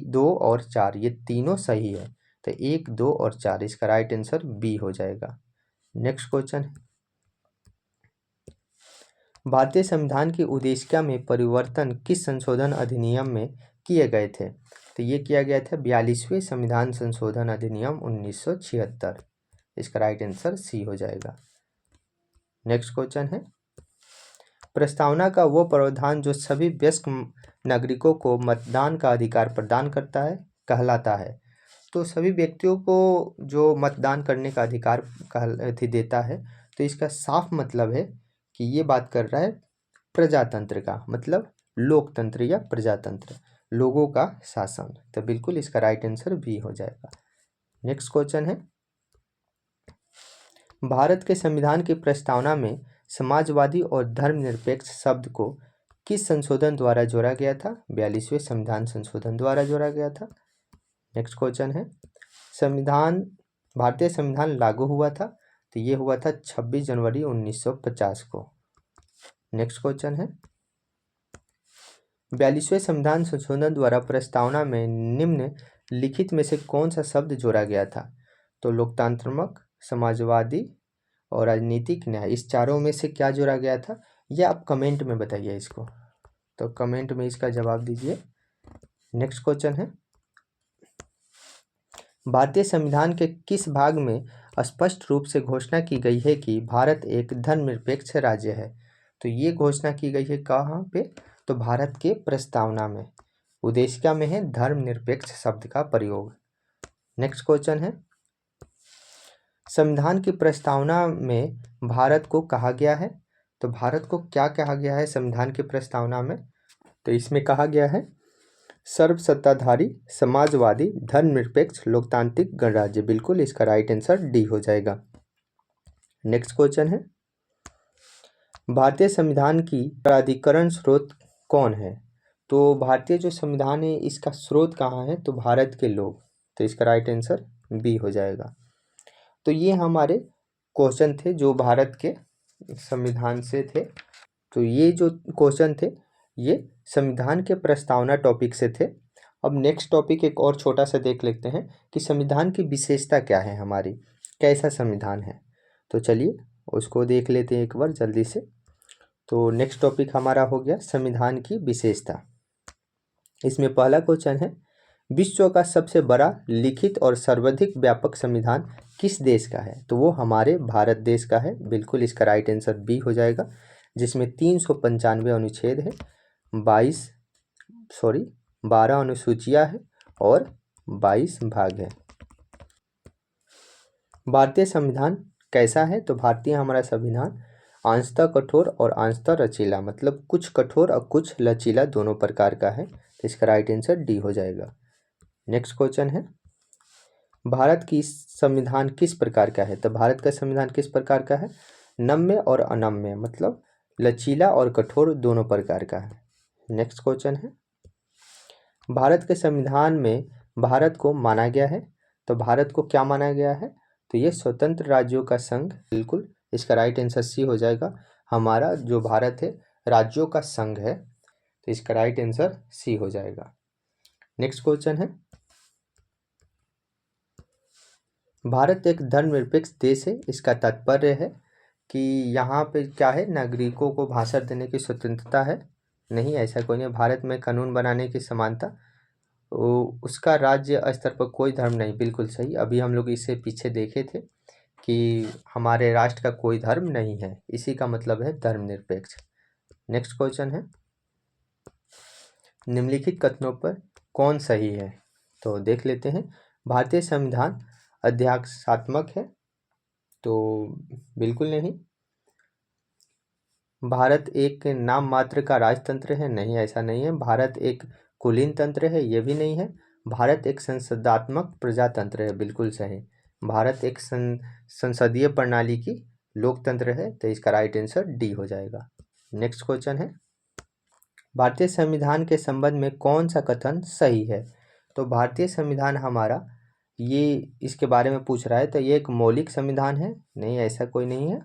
2 और 4 ये तीनों सही है। तो 1 2 और 4 इसका राइट आंसर बी हो जाएगा। नेक्स्ट क्वेश्चन है, भारतीय संविधान की उद्देशिका में परिवर्तन किस संशोधन अधिनियम में किए गए थे? तो ये किया गया था 42वें संविधान संशोधन अधिनियम 1976, इसका राइट आंसर सी हो जाएगा। नेक्स्ट क्वेश्चन है, प्रस्तावना का वो प्रावधान जो सभी वयस्क नागरिकों को मतदान का अधिकार प्रदान करता है कहलाता है। तो सभी व्यक्तियों को जो मतदान करने का अधिकार देता है, तो इसका साफ मतलब है कि ये बात कर रहा है प्रजातंत्र का, मतलब लोकतंत्र या प्रजातंत्र, लोगों का शासन। तो बिल्कुल इसका राइट आंसर बी हो जाएगा। नेक्स्ट क्वेश्चन है, भारत के संविधान की प्रस्तावना में समाजवादी और धर्मनिरपेक्ष शब्द को किस संशोधन द्वारा जोड़ा गया था? 42वें संविधान संशोधन द्वारा जोड़ा गया था। नेक्स्ट क्वेश्चन है, संविधान भारतीय संविधान लागू हुआ था तो ये हुआ था 26 जनवरी 1950 को। नेक्स्ट क्वेश्चन है, 42वें संविधान संशोधन द्वारा प्रस्तावना में निम्न लिखित में से कौन सा शब्द जोड़ा गया था? तो लोकतांत्रिक, समाजवादी और राजनीतिक न्याय, इस चारों में से क्या जोड़ा गया था? यह आप कमेंट में बताइए इसको, तो कमेंट में इसका जवाब दीजिए। नेक्स्ट क्वेश्चन है, भारतीय संविधान के किस भाग में स्पष्ट रूप से घोषणा की गई है कि भारत एक धर्मनिरपेक्ष राज्य है? तो ये घोषणा की गई है कहाँ पे? तो भारत के प्रस्तावना में, उद्देशिका में है धर्मनिरपेक्ष शब्द का प्रयोग। नेक्स्ट क्वेश्चन है, संविधान की प्रस्तावना में भारत को कहा गया है? तो भारत को क्या कहा गया है संविधान की प्रस्तावना में? तो इसमें कहा गया है सर्वसत्ताधारी, समाजवादी, धर्मनिरपेक्ष, लोकतांत्रिक गणराज्य। बिल्कुल इसका राइट आंसर डी हो जाएगा। नेक्स्ट क्वेश्चन है, भारतीय संविधान की प्राधिकरण स्रोत कौन है? तो भारतीय जो संविधान है इसका स्रोत कहाँ है? तो भारत के लोग, तो इसका राइट आंसर बी हो जाएगा। तो ये हमारे क्वेश्चन थे जो भारत के संविधान से थे। तो ये जो क्वेश्चन थे ये संविधान के प्रस्तावना टॉपिक से थे। अब नेक्स्ट टॉपिक एक और छोटा सा देख लेते हैं कि संविधान की विशेषता क्या है, हमारी कैसा संविधान है। तो चलिए उसको देख लेते हैं एक बार जल्दी से। तो नेक्स्ट टॉपिक हमारा हो गया संविधान की विशेषता। इसमें पहला क्वेश्चन है, विश्व का सबसे बड़ा लिखित और सर्वाधिक व्यापक संविधान किस देश का है? तो वो हमारे भारत देश का है। बिल्कुल इसका राइट आंसर बी हो जाएगा, जिसमें 395 अनुच्छेद है, 12 अनुसूचियां है और 22 भाग है। भारतीय संविधान कैसा है? तो भारतीय हमारा संविधान अंशतः कठोर और अंशतः लचीला, मतलब कुछ कठोर और कुछ लचीला दोनों प्रकार का है। तो इसका राइट आंसर डी हो जाएगा। नेक्स्ट क्वेश्चन है, भारत की संविधान किस प्रकार का है? तो भारत का संविधान किस प्रकार का है? नम्य और अनम्य, मतलब लचीला और कठोर दोनों प्रकार का है। नेक्स्ट क्वेश्चन है, भारत के संविधान में भारत को माना गया है। तो भारत को क्या माना गया है? तो ये स्वतंत्र राज्यों का संघ। बिल्कुल इसका राइट आंसर सी हो जाएगा। हमारा जो भारत है राज्यों का संघ है, तो इसका राइट आंसर सी हो जाएगा। नेक्स्ट क्वेश्चन है, भारत एक धर्मनिरपेक्ष देश है, इसका तात्पर्य है कि यहाँ पे क्या है, नागरिकों को भाषण देने की स्वतंत्रता है? नहीं, ऐसा कोई नहीं। भारत में कानून बनाने की समानता, उसका राज्य स्तर पर कोई धर्म नहीं। बिल्कुल सही। अभी हम लोग इससे पीछे देखे थे कि हमारे राष्ट्र का कोई धर्म नहीं है, इसी का मतलब है धर्मनिरपेक्ष। नेक्स्ट क्वेश्चन है, निम्नलिखित कथनों पर कौन सही है? तो देख लेते हैं। भारतीय संविधान अध्यादेशात्मक है? तो बिल्कुल नहीं। भारत एक नाम मात्र का राजतंत्र है? नहीं, ऐसा नहीं है। भारत एक कुलीन तंत्र है? ये भी नहीं है। भारत एक संसदात्मक प्रजातंत्र है? बिल्कुल सही। भारत एक संसदीय प्रणाली की लोकतंत्र है, तो इसका राइट आंसर डी हो जाएगा। नेक्स्ट क्वेश्चन है, भारतीय संविधान के संबंध में कौन सा कथन सही है? तो भारतीय संविधान हमारा, ये इसके बारे में पूछ रहा है, तो ये एक मौलिक संविधान है? नहीं, ऐसा कोई नहीं है।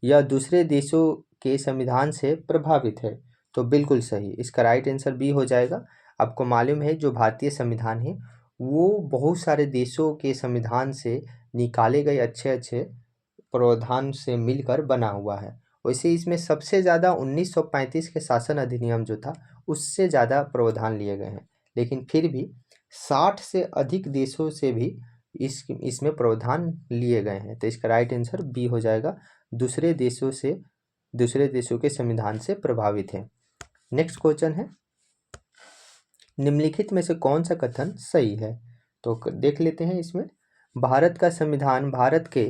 यह दूसरे देशों के संविधान से प्रभावित है? तो बिल्कुल सही, इसका राइट आंसर बी हो जाएगा। आपको मालूम है जो भारतीय संविधान है वो बहुत सारे देशों के संविधान से निकाले गए अच्छे अच्छे प्रावधान से मिलकर बना हुआ है। वैसे इसमें सबसे ज़्यादा 1935 के शासन अधिनियम जो था उससे ज़्यादा प्रावधान लिए गए हैं, लेकिन फिर भी 60 से अधिक देशों से भी इसमें प्रावधान लिए गए हैं। तो इसका राइट आंसर बी हो जाएगा, दूसरे देशों के संविधान से प्रभावित है। नेक्स्ट क्वेश्चन है, निम्नलिखित में से कौन सा कथन सही है? तो देख लेते हैं। इसमें भारत का संविधान भारत के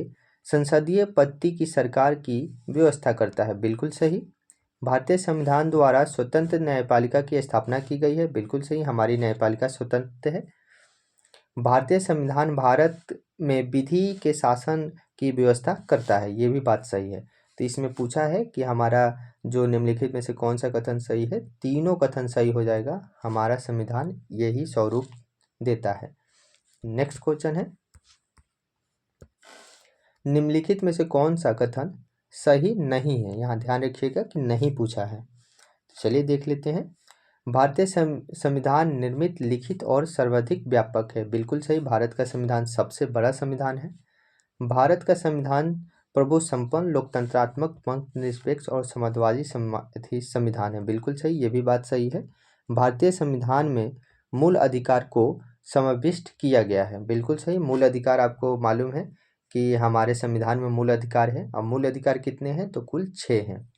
संसदीय पद्धति की सरकार की व्यवस्था करता है? बिल्कुल सही। भारतीय संविधान द्वारा स्वतंत्र न्यायपालिका की स्थापना की गई है? बिल्कुल सही, हमारी न्यायपालिका स्वतंत्र है। भारतीय संविधान भारत में विधि के शासन की व्यवस्था करता है? ये भी बात सही है। तो इसमें पूछा है कि हमारा जो निम्नलिखित में से कौन सा कथन सही है? तीनों कथन सही हो जाएगा, हमारा संविधान यही स्वरूप देता है। नेक्स्ट क्वेश्चन है, निम्नलिखित में से कौन सा कथन सही नहीं है? यहाँ ध्यान रखिएगा कि नहीं पूछा है। चलिए देख लेते हैं। भारतीय संविधान निर्मित, लिखित और सर्वाधिक व्यापक है। बिल्कुल सही, भारत का संविधान सबसे बड़ा संविधान है। भारत का संविधान प्रभु संपन्न, लोकतंत्रात्मक, निरपेक्ष और समाजवादी संविधान है। बिल्कुल सही, ये भी बात सही है। भारतीय संविधान में मूल अधिकार को समाविष्ट किया गया है। बिल्कुल सही, मूल अधिकार आपको मालूम है कि हमारे संविधान में मूल अधिकार है। अब मूल अधिकार कितने हैं? तो कुल 6 हैं।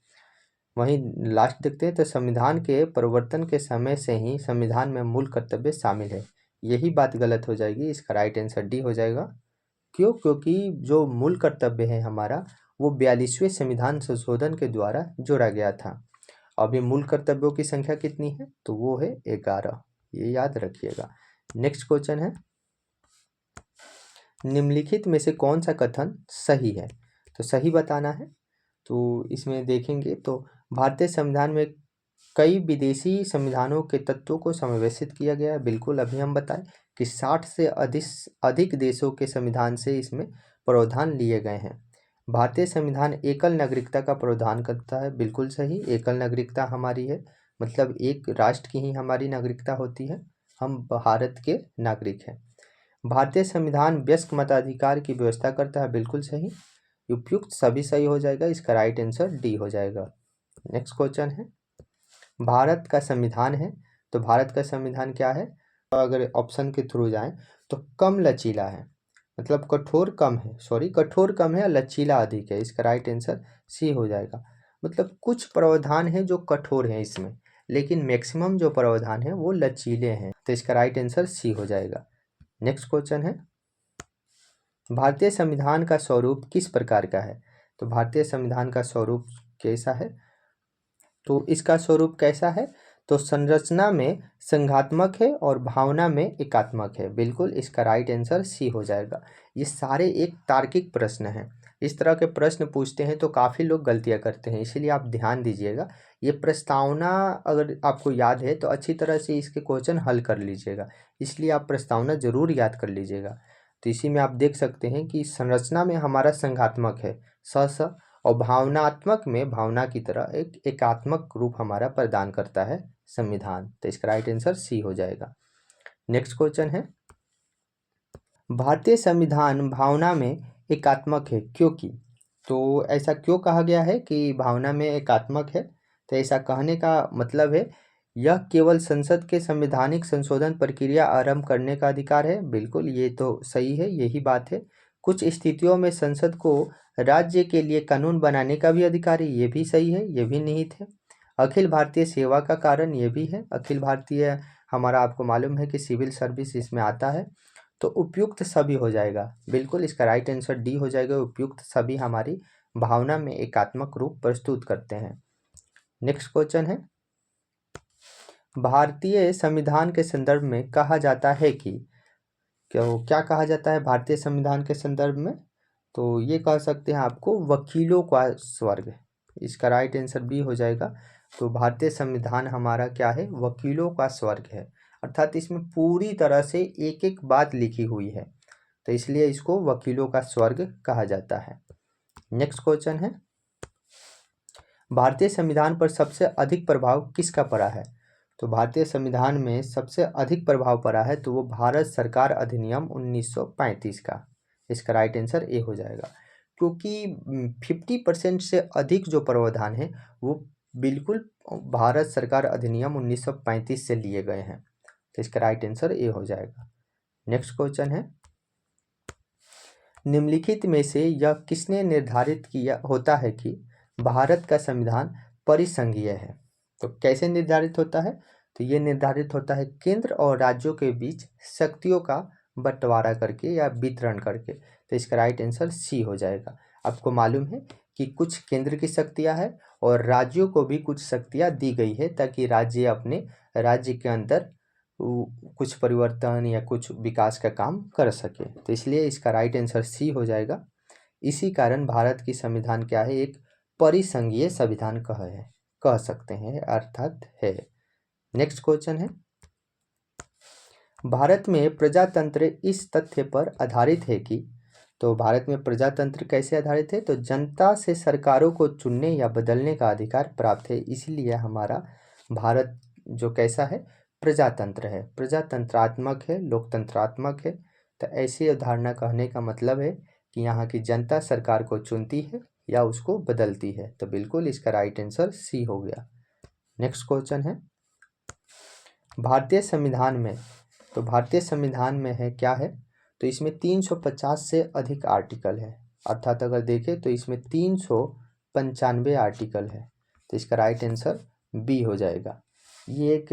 वहीं लास्ट देखते हैं तो संविधान के परिवर्तन के समय से ही संविधान में मूल कर्तव्य शामिल है। यही बात गलत हो जाएगी, इसका राइट आंसर डी हो जाएगा। क्यों? क्योंकि जो मूल कर्तव्य है हमारा, वो 42वें संविधान संशोधन के द्वारा जोड़ा गया था। अभी मूल कर्तव्यों की संख्या कितनी है? तो वो है 11। ये याद रखिएगा। नेक्स्ट क्वेश्चन है, निम्नलिखित में से कौन सा कथन सही है? तो सही बताना है। तो इसमें देखेंगे तो भारतीय संविधान में कई विदेशी संविधानों के तत्वों को समावेशित किया गया है। बिल्कुल, अभी हम बताएं कि 60 से अधिक देशों के संविधान से इसमें प्रावधान लिए गए हैं। भारतीय संविधान एकल नागरिकता का प्रावधान करता है। बिल्कुल सही, एकल नागरिकता हमारी है, मतलब एक राष्ट्र की ही हमारी नागरिकता होती है, हम भारत के नागरिक हैं। भारतीय संविधान वयस्क मताधिकार की व्यवस्था करता है। बिल्कुल सही, उपयुक्त सभी सही हो जाएगा, इसका राइट आंसर डी हो जाएगा। नेक्स्ट क्वेश्चन है, भारत का संविधान है, तो भारत का संविधान क्या है? अगर ऑप्शन के थ्रू जाएं तो कम लचीला है, मतलब कठोर कम है, कठोर कम है, लचीला अधिक है। इसका राइट आंसर सी हो जाएगा। मतलब कुछ प्रावधान है जो कठोर है इसमें, लेकिन मैक्सिमम जो प्रावधान है वो लचीले हैं, तो इसका राइट आंसर सी हो जाएगा। नेक्स्ट क्वेश्चन है, भारतीय संविधान का स्वरूप किस प्रकार का है? तो भारतीय संविधान का स्वरूप कैसा है? तो इसका स्वरूप कैसा है? तो संरचना में संघात्मक है और भावना में एकात्मक है। बिल्कुल, इसका राइट आंसर सी हो जाएगा। ये सारे एक तार्किक प्रश्न हैं। इस तरह के प्रश्न पूछते हैं तो काफ़ी लोग गलतियां करते हैं, इसीलिए आप ध्यान दीजिएगा। ये प्रस्तावना अगर आपको याद है तो अच्छी तरह से इसके क्वेश्चन हल कर लीजिएगा, इसलिए आप प्रस्तावना जरूर याद कर लीजिएगा। तो इसी में आप देख सकते हैं कि संरचना में हमारा संघात्मक है, स और भावनात्मक में भावना की तरह एक एकात्मक रूप हमारा प्रदान करता है संविधान, तो इसका राइट आंसर सी हो जाएगा। नेक्स्ट क्वेश्चन है, भारतीय संविधान भावना में एकात्मक है क्योंकि? तो ऐसा क्यों कहा गया है कि भावना में एकात्मक है? तो ऐसा कहने का मतलब है यह केवल संसद के संवैधानिक संशोधन प्रक्रिया आरंभ करने का अधिकार है। बिल्कुल, ये तो सही है, यही बात है। कुछ स्थितियों में संसद को राज्य के लिए कानून बनाने का भी अधिकार है, ये भी सही है, ये भी निहित है। अखिल भारतीय सेवा का कारण, ये भी है। अखिल भारतीय हमारा आपको मालूम है कि सिविल सर्विस इसमें आता है। तो उपयुक्त सभी हो जाएगा। बिल्कुल, इसका राइट आंसर डी हो जाएगा। उपयुक्त सभी हमारी भावना में एकात्मक रूप प्रस्तुत करते हैं। नेक्स्ट क्वेश्चन है, भारतीय संविधान के संदर्भ में कहा जाता है कि क्या कहा जाता है भारतीय संविधान के संदर्भ में? तो ये कह सकते हैं आपको वकीलों का स्वर्ग। इसका राइट आंसर बी हो जाएगा। तो भारतीय संविधान हमारा क्या है? वकीलों का स्वर्ग है, अर्थात इसमें पूरी तरह से एक एक बात लिखी हुई है, तो इसलिए इसको वकीलों का स्वर्ग कहा जाता है। नेक्स्ट क्वेश्चन है, भारतीय संविधान पर सबसे अधिक प्रभाव किसका पड़ा है? तो भारतीय संविधान में सबसे अधिक प्रभाव पड़ा है तो वो भारत सरकार अधिनियम 1935 का। इसका राइट आंसर ए हो जाएगा, क्योंकि 50% से अधिक जो प्रावधान है वो बिल्कुल भारत सरकार अधिनियम 1935 से लिए गए हैं, तो इसका राइट आंसर ए हो जाएगा। नेक्स्ट क्वेश्चन है, निम्नलिखित में से यह किसने निर्धारित किया होता है कि भारत का संविधान परिसंघीय है? तो कैसे निर्धारित होता है? तो ये निर्धारित होता है केंद्र और राज्यों के बीच शक्तियों का बंटवारा करके या वितरण करके, तो इसका राइट आंसर सी हो जाएगा। आपको मालूम है कि कुछ केंद्र की शक्तियां हैं और राज्यों को भी कुछ शक्तियां दी गई है ताकि राज्य अपने राज्य के अंदर कुछ परिवर्तन या कुछ विकास का काम कर सके, तो इसलिए इसका राइट आंसर सी हो जाएगा। इसी कारण भारत की संविधान क्या है? एक परिसंघीय संविधान कह सकते हैं, अर्थात है। नेक्स्ट क्वेश्चन है, भारत में प्रजातंत्र इस तथ्य पर आधारित है कि तो भारत में प्रजातंत्र कैसे आधारित है? तो जनता से सरकारों को चुनने या बदलने का अधिकार प्राप्त है, इसीलिए हमारा भारत जो कैसा है, प्रजातंत्र है, प्रजातंत्रात्मक है, लोकतंत्रात्मक है। तो ऐसी अवधारणा कहने का मतलब है कि यहाँ की जनता सरकार को चुनती है या उसको बदलती है। तो बिल्कुल इसका राइट आंसर सी हो गया। नेक्स्ट क्वेश्चन है भारतीय संविधान में, तो भारतीय संविधान में है क्या है? तो इसमें 350 से अधिक आर्टिकल है, अर्थात अगर देखें तो इसमें 395 आर्टिकल है। तो इसका राइट आंसर बी हो जाएगा। ये एक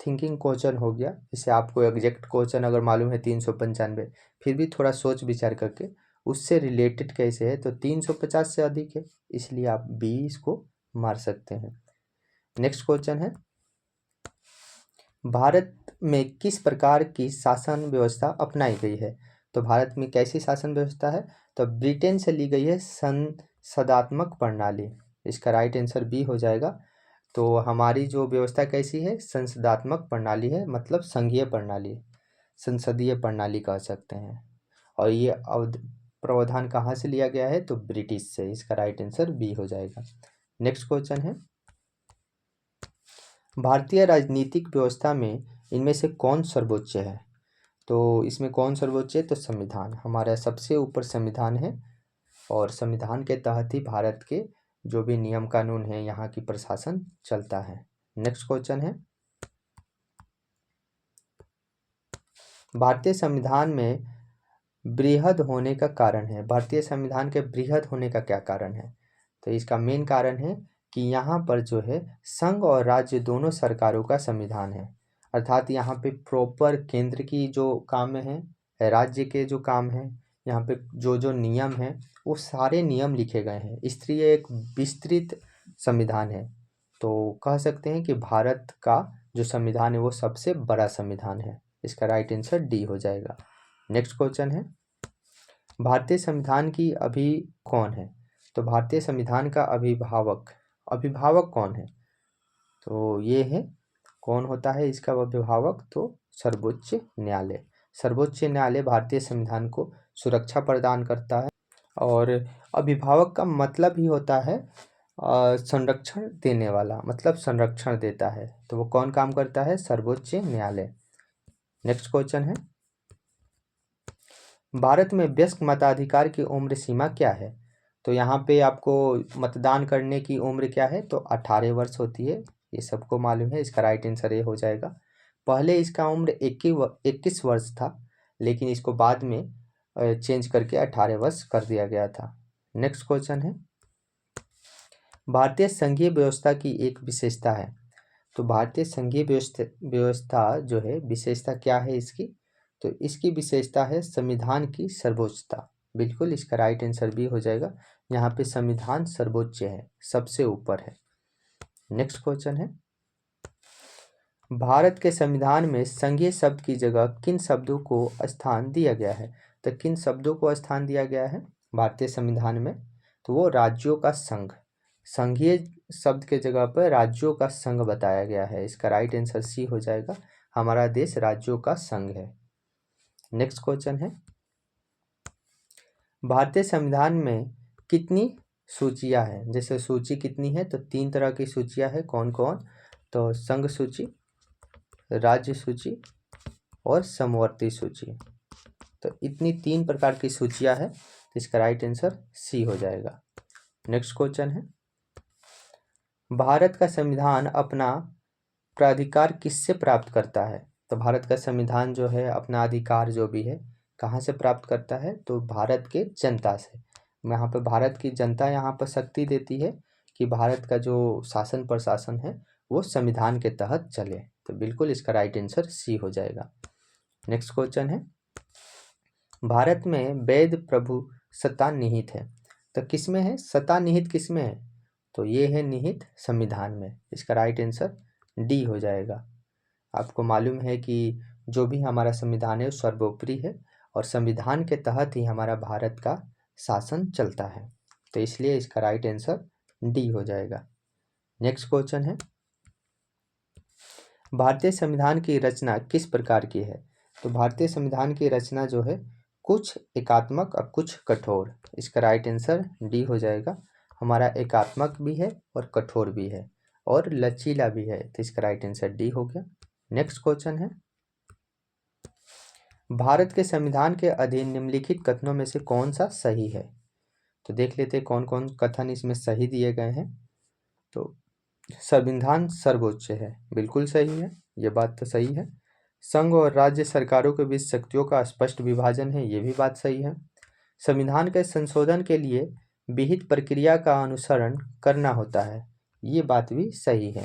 थिंकिंग क्वेश्चन हो गया, इसे आपको एग्जैक्ट क्वेश्चन अगर मालूम है 395, फिर भी थोड़ा सोच विचार करके उससे रिलेटेड कैसे है, तो 350 से अधिक है, इसलिए आप बी इसको मार सकते हैं। नेक्स्ट क्वेश्चन है भारत में किस प्रकार की शासन व्यवस्था अपनाई गई है? तो भारत में कैसी शासन व्यवस्था है? तो ब्रिटेन से ली गई है संसदात्मक प्रणाली, इसका राइट आंसर बी हो जाएगा। तो हमारी जो व्यवस्था कैसी है, संसदात्मक प्रणाली है, मतलब संघीय प्रणाली, संसदीय प्रणाली कह सकते हैं। और ये प्रावधान कहाँ से लिया गया है? तो ब्रिटिश से, इसका राइट आंसर बी हो जाएगा। नेक्स्ट क्वेश्चन है भारतीय राजनीतिक व्यवस्था में इनमें से कौन सर्वोच्च है? तो इसमें कौन सर्वोच्च है? तो संविधान, हमारा सबसे ऊपर संविधान है, और संविधान के तहत ही भारत के जो भी नियम कानून है, यहाँ की प्रशासन चलता है। नेक्स्ट क्वेश्चन है भारतीय संविधान में बृहद होने का कारण है, भारतीय संविधान के बृहद होने का क्या कारण है? तो इसका मेन कारण है कि यहाँ पर जो है संघ और राज्य दोनों सरकारों का संविधान है, अर्थात यहाँ पे प्रॉपर केंद्र की जो काम है, राज्य के जो काम है, यहाँ पे जो जो नियम है वो सारे नियम लिखे गए हैं, इसलिए एक विस्तृत संविधान है। तो कह सकते हैं कि भारत का जो संविधान है वो सबसे बड़ा संविधान है, इसका राइट आंसर डी हो जाएगा। नेक्स्ट क्वेश्चन है भारतीय संविधान की अभी कौन है? तो भारतीय संविधान का अभिभावक, अभिभावक कौन है? तो ये है, कौन होता है इसका अभिभावक? तो सर्वोच्च न्यायालय, सर्वोच्च न्यायालय भारतीय संविधान को सुरक्षा प्रदान करता है। और अभिभावक का मतलब ही होता है संरक्षण देने वाला, मतलब संरक्षण देता है। तो वो कौन काम करता है? सर्वोच्च न्यायालय। नेक्स्ट क्वेश्चन है भारत में वयस्क मताधिकार की उम्र सीमा क्या है? तो यहाँ पे आपको मतदान करने की उम्र क्या है? तो 18 वर्ष होती है, ये सबको मालूम है, इसका राइट आंसर ये हो जाएगा। पहले इसका उम्र 21 वर्ष था, लेकिन इसको बाद में चेंज करके 18 वर्ष कर दिया गया था। नेक्स्ट क्वेश्चन है भारतीय संघीय व्यवस्था की एक विशेषता है। तो भारतीय संघीय व्यवस्था जो है, विशेषता क्या है इसकी? तो इसकी विशेषता है संविधान की सर्वोच्चता, बिल्कुल इसका राइट आंसर भी हो जाएगा। यहाँ पे संविधान सर्वोच्च है, सबसे ऊपर है। नेक्स्ट क्वेश्चन है भारत के संविधान में संघीय शब्द की जगह किन शब्दों को स्थान दिया गया है? तो किन शब्दों को स्थान दिया गया है भारतीय संविधान में? तो वो राज्यों का संघ, संघीय शब्द के जगह पर राज्यों का संघ बताया गया है, इसका राइट आंसर सी हो जाएगा। हमारा देश राज्यों का संघ है। नेक्स्ट क्वेश्चन है भारतीय संविधान में कितनी सूचियां हैं? जैसे सूची कितनी है? तो 3 तरह की सूचियां हैं, कौन कौन? तो संघ सूची, राज्य सूची और समवर्ती सूची। तो इतनी 3 प्रकार की सूचियां हैं, तो इसका राइट आंसर सी हो जाएगा। नेक्स्ट क्वेश्चन है भारत का संविधान अपना प्राधिकार किससे प्राप्त करता है? तो भारत का संविधान जो है अपना अधिकार जो भी है कहाँ से प्राप्त करता है? तो भारत के जनता से। यहाँ पर भारत की जनता यहाँ पर शक्ति देती है कि भारत का जो शासन प्रशासन है वो संविधान के तहत चले। तो बिल्कुल इसका राइट आंसर सी हो जाएगा। नेक्स्ट क्वेश्चन है भारत में वैध प्रभु सत्ता निहित है। तो किसमें है सत्ता निहित, किसमें है? तो ये है निहित संविधान में, इसका राइट आंसर डी हो जाएगा। आपको मालूम है कि जो भी हमारा संविधान है वो सर्वोपरि है, और संविधान के तहत ही हमारा भारत का शासन चलता है, तो इसलिए इसका राइट आंसर डी हो जाएगा। नेक्स्ट क्वेश्चन है भारतीय संविधान की रचना किस प्रकार की है? तो भारतीय संविधान की रचना जो है कुछ एकात्मक और कुछ कठोर। इसका राइट आंसर डी हो जाएगा। हमारा एकात्मक भी है और कठोर भी है और लचीला भी है, तो इसका राइट आंसर डी हो गया। नेक्स्ट क्वेश्चन है, भारत के संविधान के अधीन निम्नलिखित कथनों में से कौन सा सही है? तो देख लेते हैं कौन कौन कथन इसमें सही दिए गए हैं। तो संविधान सर्वोच्च है, बिल्कुल सही है, ये बात तो सही है। संघ और राज्य सरकारों के बीच शक्तियों का स्पष्ट विभाजन है, ये भी बात सही है। संविधान के संशोधन के लिए विहित प्रक्रिया का अनुसरण करना होता है, ये बात भी सही है।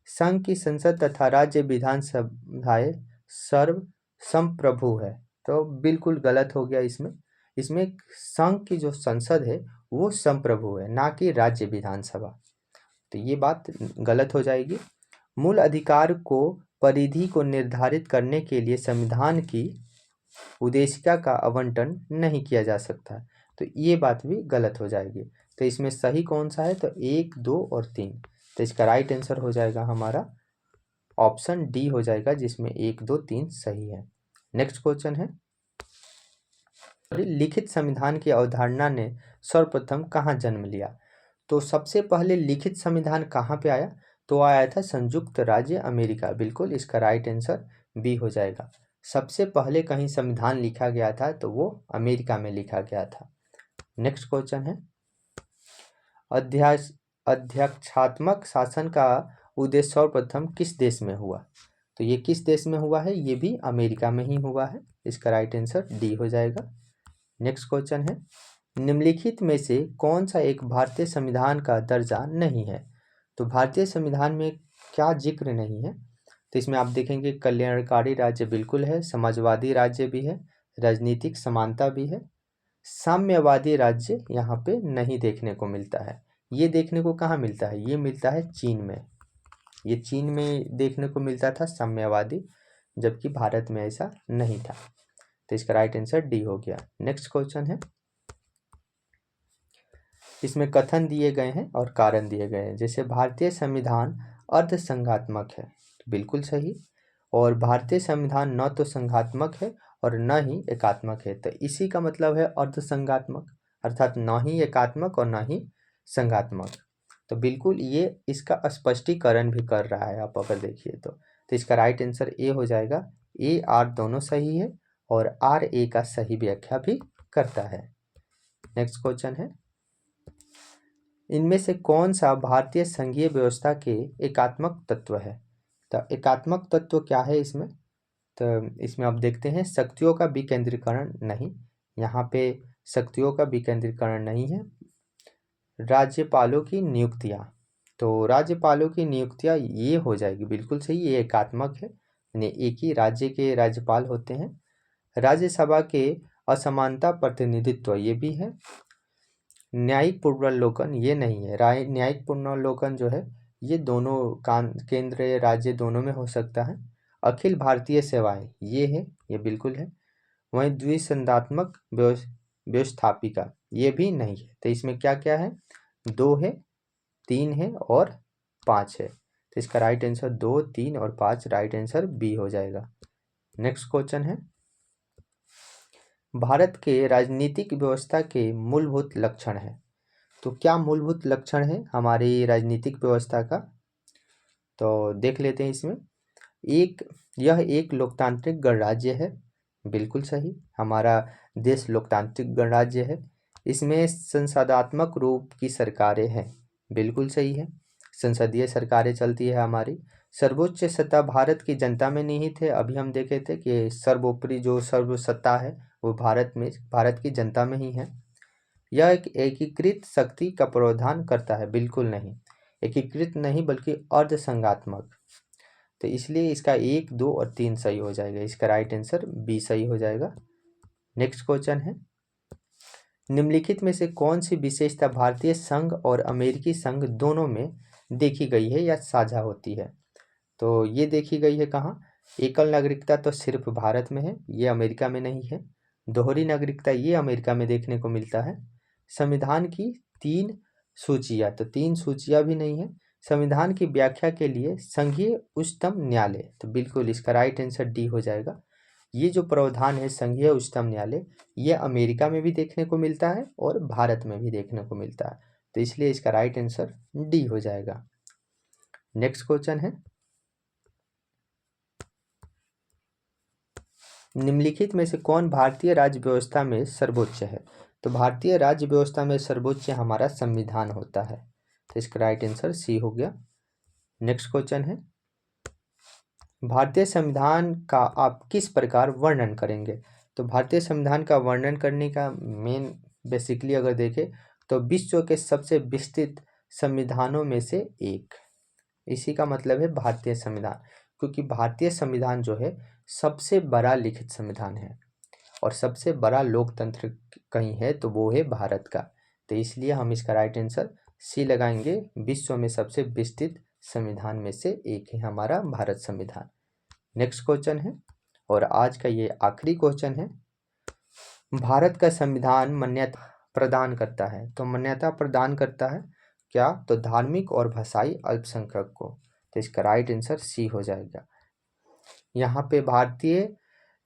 संघ की संसद तथा राज्य विधानसभाएं सर्व संप्रभु है, तो बिल्कुल गलत हो गया इसमें। इसमें संघ की जो संसद है वो संप्रभु है, ना कि राज्य विधानसभा, तो ये बात गलत हो जाएगी। मूल अधिकार को परिधि को निर्धारित करने के लिए संविधान की उद्देशिका का आवंटन नहीं किया जा सकता, तो ये बात भी गलत हो जाएगी। तो इसमें सही कौन सा है? तो 1, 2 और 3, तो इसका राइट आंसर हो जाएगा हमारा ऑप्शन डी हो जाएगा, जिसमें 1, 2, 3 सही है। नेक्स्ट क्वेश्चन है, लिखित संविधान की अवधारणा ने सर्वप्रथम कहाँ जन्म लिया? तो सबसे पहले लिखित संविधान कहाँ पे आया? तो आया था संयुक्त राज्य अमेरिका, बिल्कुल इसका राइट आंसर बी हो जाएगा। सबसे पहले कहीं संविधान लिखा गया था तो वो अमेरिका में लिखा गया था। नेक्स्ट क्वेश्चन है, अध्यक्षात्मक शासन का उद्देश्य सर्वप्रथम किस देश में हुआ? तो ये किस देश में हुआ है? ये भी अमेरिका में ही हुआ है, इसका राइट आंसर डी हो जाएगा। नेक्स्ट क्वेश्चन है, निम्नलिखित में से कौन सा एक भारतीय संविधान का दर्जा नहीं है? तो भारतीय संविधान में क्या जिक्र नहीं है? तो इसमें आप देखेंगे कल्याणकारी राज्य बिल्कुल है, समाजवादी राज्य भी है, राजनीतिक समानता भी है, साम्यवादी राज्य यहाँ पे नहीं देखने को मिलता है। ये देखने को कहाँ मिलता है? ये मिलता है चीन में, ये चीन में देखने को मिलता था साम्यवादी, जबकि भारत में ऐसा नहीं था, तो इसका राइट आंसर डी हो गया। नेक्स्ट क्वेश्चन है, इसमें कथन दिए गए हैं और कारण दिए गए हैं। जैसे भारतीय संविधान अर्धसंघात्मक है, तो बिल्कुल सही, और भारतीय संविधान न तो संघात्मक है और न ही एकात्मक है, तो इसी का मतलब है अर्धसंघात्मक, अर्थात न ही एकात्मक और न ही संघात्मक। तो बिल्कुल ये इसका स्पष्टीकरण भी कर रहा है, आप अगर देखिए तो इसका राइट आंसर ए हो जाएगा। ए आर दोनों सही है और आर ए का सही व्याख्या भी करता है। नेक्स्ट क्वेश्चन है, इनमें से कौन सा भारतीय संघीय व्यवस्था के एकात्मक तत्व है? तो एकात्मक तत्व क्या है इसमें? तो इसमें आप देखते हैं शक्तियों का विकेंद्रीकरण नहीं, यहाँ पे शक्तियों का विकेंद्रीकरण नहीं है। राज्यपालों की नियुक्तियाँ, तो राज्यपालों की नियुक्तियाँ ये हो जाएगी, बिल्कुल सही, ये एकात्मक है, यानी एक ही राज्य के राज्यपाल होते हैं। राज्यसभा के असमानता प्रतिनिधित्व ये भी है। न्यायिक पुनर्वलोकन ये नहीं है, न्यायिक पुनर्वलोकन जो है ये दोनों केंद्र राज्य दोनों में हो सकता है। अखिल भारतीय सेवाएं ये है, ये बिल्कुल है। वहीं द्विसंधात्मक व्यवस्थापिका ये भी नहीं है, तो इसमें क्या क्या है? 2 है, 3 है और 5 है, तो इसका राइट आंसर 2, 3 और 5 राइट आंसर बी हो जाएगा। नेक्स्ट क्वेश्चन है, भारत के राजनीतिक व्यवस्था के मूलभूत लक्षण है। तो क्या मूलभूत लक्षण है हमारी राजनीतिक व्यवस्था का? तो देख लेते हैं इसमें। यह एक लोकतांत्रिक गणराज्य है, बिल्कुल सही, हमारा देश लोकतांत्रिक गणराज्य है। इसमें संसदात्मक रूप की सरकारें हैं, बिल्कुल सही है, संसदीय सरकारें चलती है हमारी। सर्वोच्च सत्ता भारत की जनता में निहित है, अभी हम देखे थे कि सर्वोपरि जो सर्व सत्ता है वो भारत की जनता में ही है। यह एक एकीकृत शक्ति का प्रावधान करता है, बिल्कुल नहीं, एकीकृत नहीं बल्कि अर्धसंघात्मक, तो इसलिए इसका 1, 2 और 3 सही हो जाएगा, इसका राइट आंसर बी सही हो जाएगा। नेक्स्ट क्वेश्चन है, निम्नलिखित में से कौन सी विशेषता भारतीय संघ और अमेरिकी संघ दोनों में देखी गई है या साझा होती है? तो ये देखी गई है कहाँ? एकल नागरिकता तो सिर्फ भारत में है, ये अमेरिका में नहीं है। दोहरी नागरिकता ये अमेरिका में देखने को मिलता है। संविधान की 3 सूचियाँ, तो 3 सूचियाँ भी नहीं है। संविधान की व्याख्या के लिए संघीय उच्चतम न्यायालय, तो बिल्कुल इसका राइट आंसर डी हो जाएगा। ये जो प्रावधान है संघीय उच्चतम न्यायालय, ये अमेरिका में भी देखने को मिलता है और भारत में भी देखने को मिलता है। तो इसलिए इसका राइट आंसर डी हो जाएगा। नेक्स्ट क्वेश्चन है, निम्नलिखित में से कौन भारतीय राज्य व्यवस्था में सर्वोच्च है? तो भारतीय राज्य व्यवस्था में सर्वोच्च हमारा संविधान होता है। तो इसका राइट आंसर सी हो गया। नेक्स्ट क्वेश्चन है, भारतीय संविधान का आप किस प्रकार वर्णन करेंगे? तो भारतीय संविधान का वर्णन करने का मेन बेसिकली अगर देखें तो विश्व के सबसे विस्तृत संविधानों में से एक, इसी का मतलब है भारतीय संविधान, क्योंकि भारतीय संविधान जो है सबसे बड़ा लिखित संविधान है और सबसे बड़ा लोकतंत्र कहीं है तो वो है भारत का। तो इसलिए हम इसका राइट आंसर सी लगाएंगे, विश्व में सबसे विस्तृत संविधान में से एक है हमारा भारत संविधान। नेक्स्ट क्वेश्चन है और आज का ये आखिरी क्वेश्चन है, भारत का संविधान मान्यता प्रदान करता है, तो मान्यता प्रदान करता है क्या? तो धार्मिक और भाषाई अल्पसंख्यक को। तो इसका राइट आंसर सी हो जाएगा। यहाँ पे भारतीय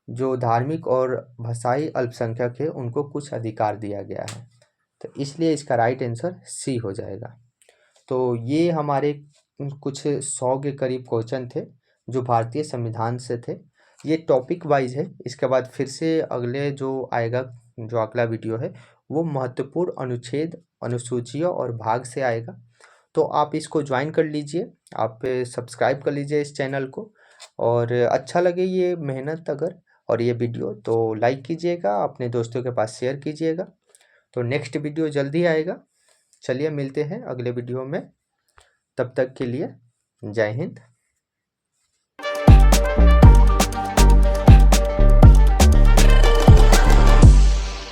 जो धार्मिक और भाषाई अल्पसंख्यक है उनको कुछ अधिकार दिया गया है, तो इसलिए इसका राइट आंसर सी हो जाएगा। तो ये हमारे कुछ 100 के करीब क्वेश्चन थे जो भारतीय संविधान से थे। ये टॉपिक वाइज है, इसके बाद फिर से अगले जो आएगा, जो अगला वीडियो है वो महत्वपूर्ण अनुच्छेद, अनुसूचियों और भाग से आएगा। तो आप इसको ज्वाइन कर लीजिए, आप सब्सक्राइब कर लीजिए इस चैनल को, और अच्छा लगे ये मेहनत अगर और ये वीडियो तो लाइक कीजिएगा, अपने दोस्तों के पास शेयर कीजिएगा। तो नेक्स्ट वीडियो जल्दी आएगा। चलिए मिलते हैं अगले वीडियो में, तब तक के लिए जय हिंद।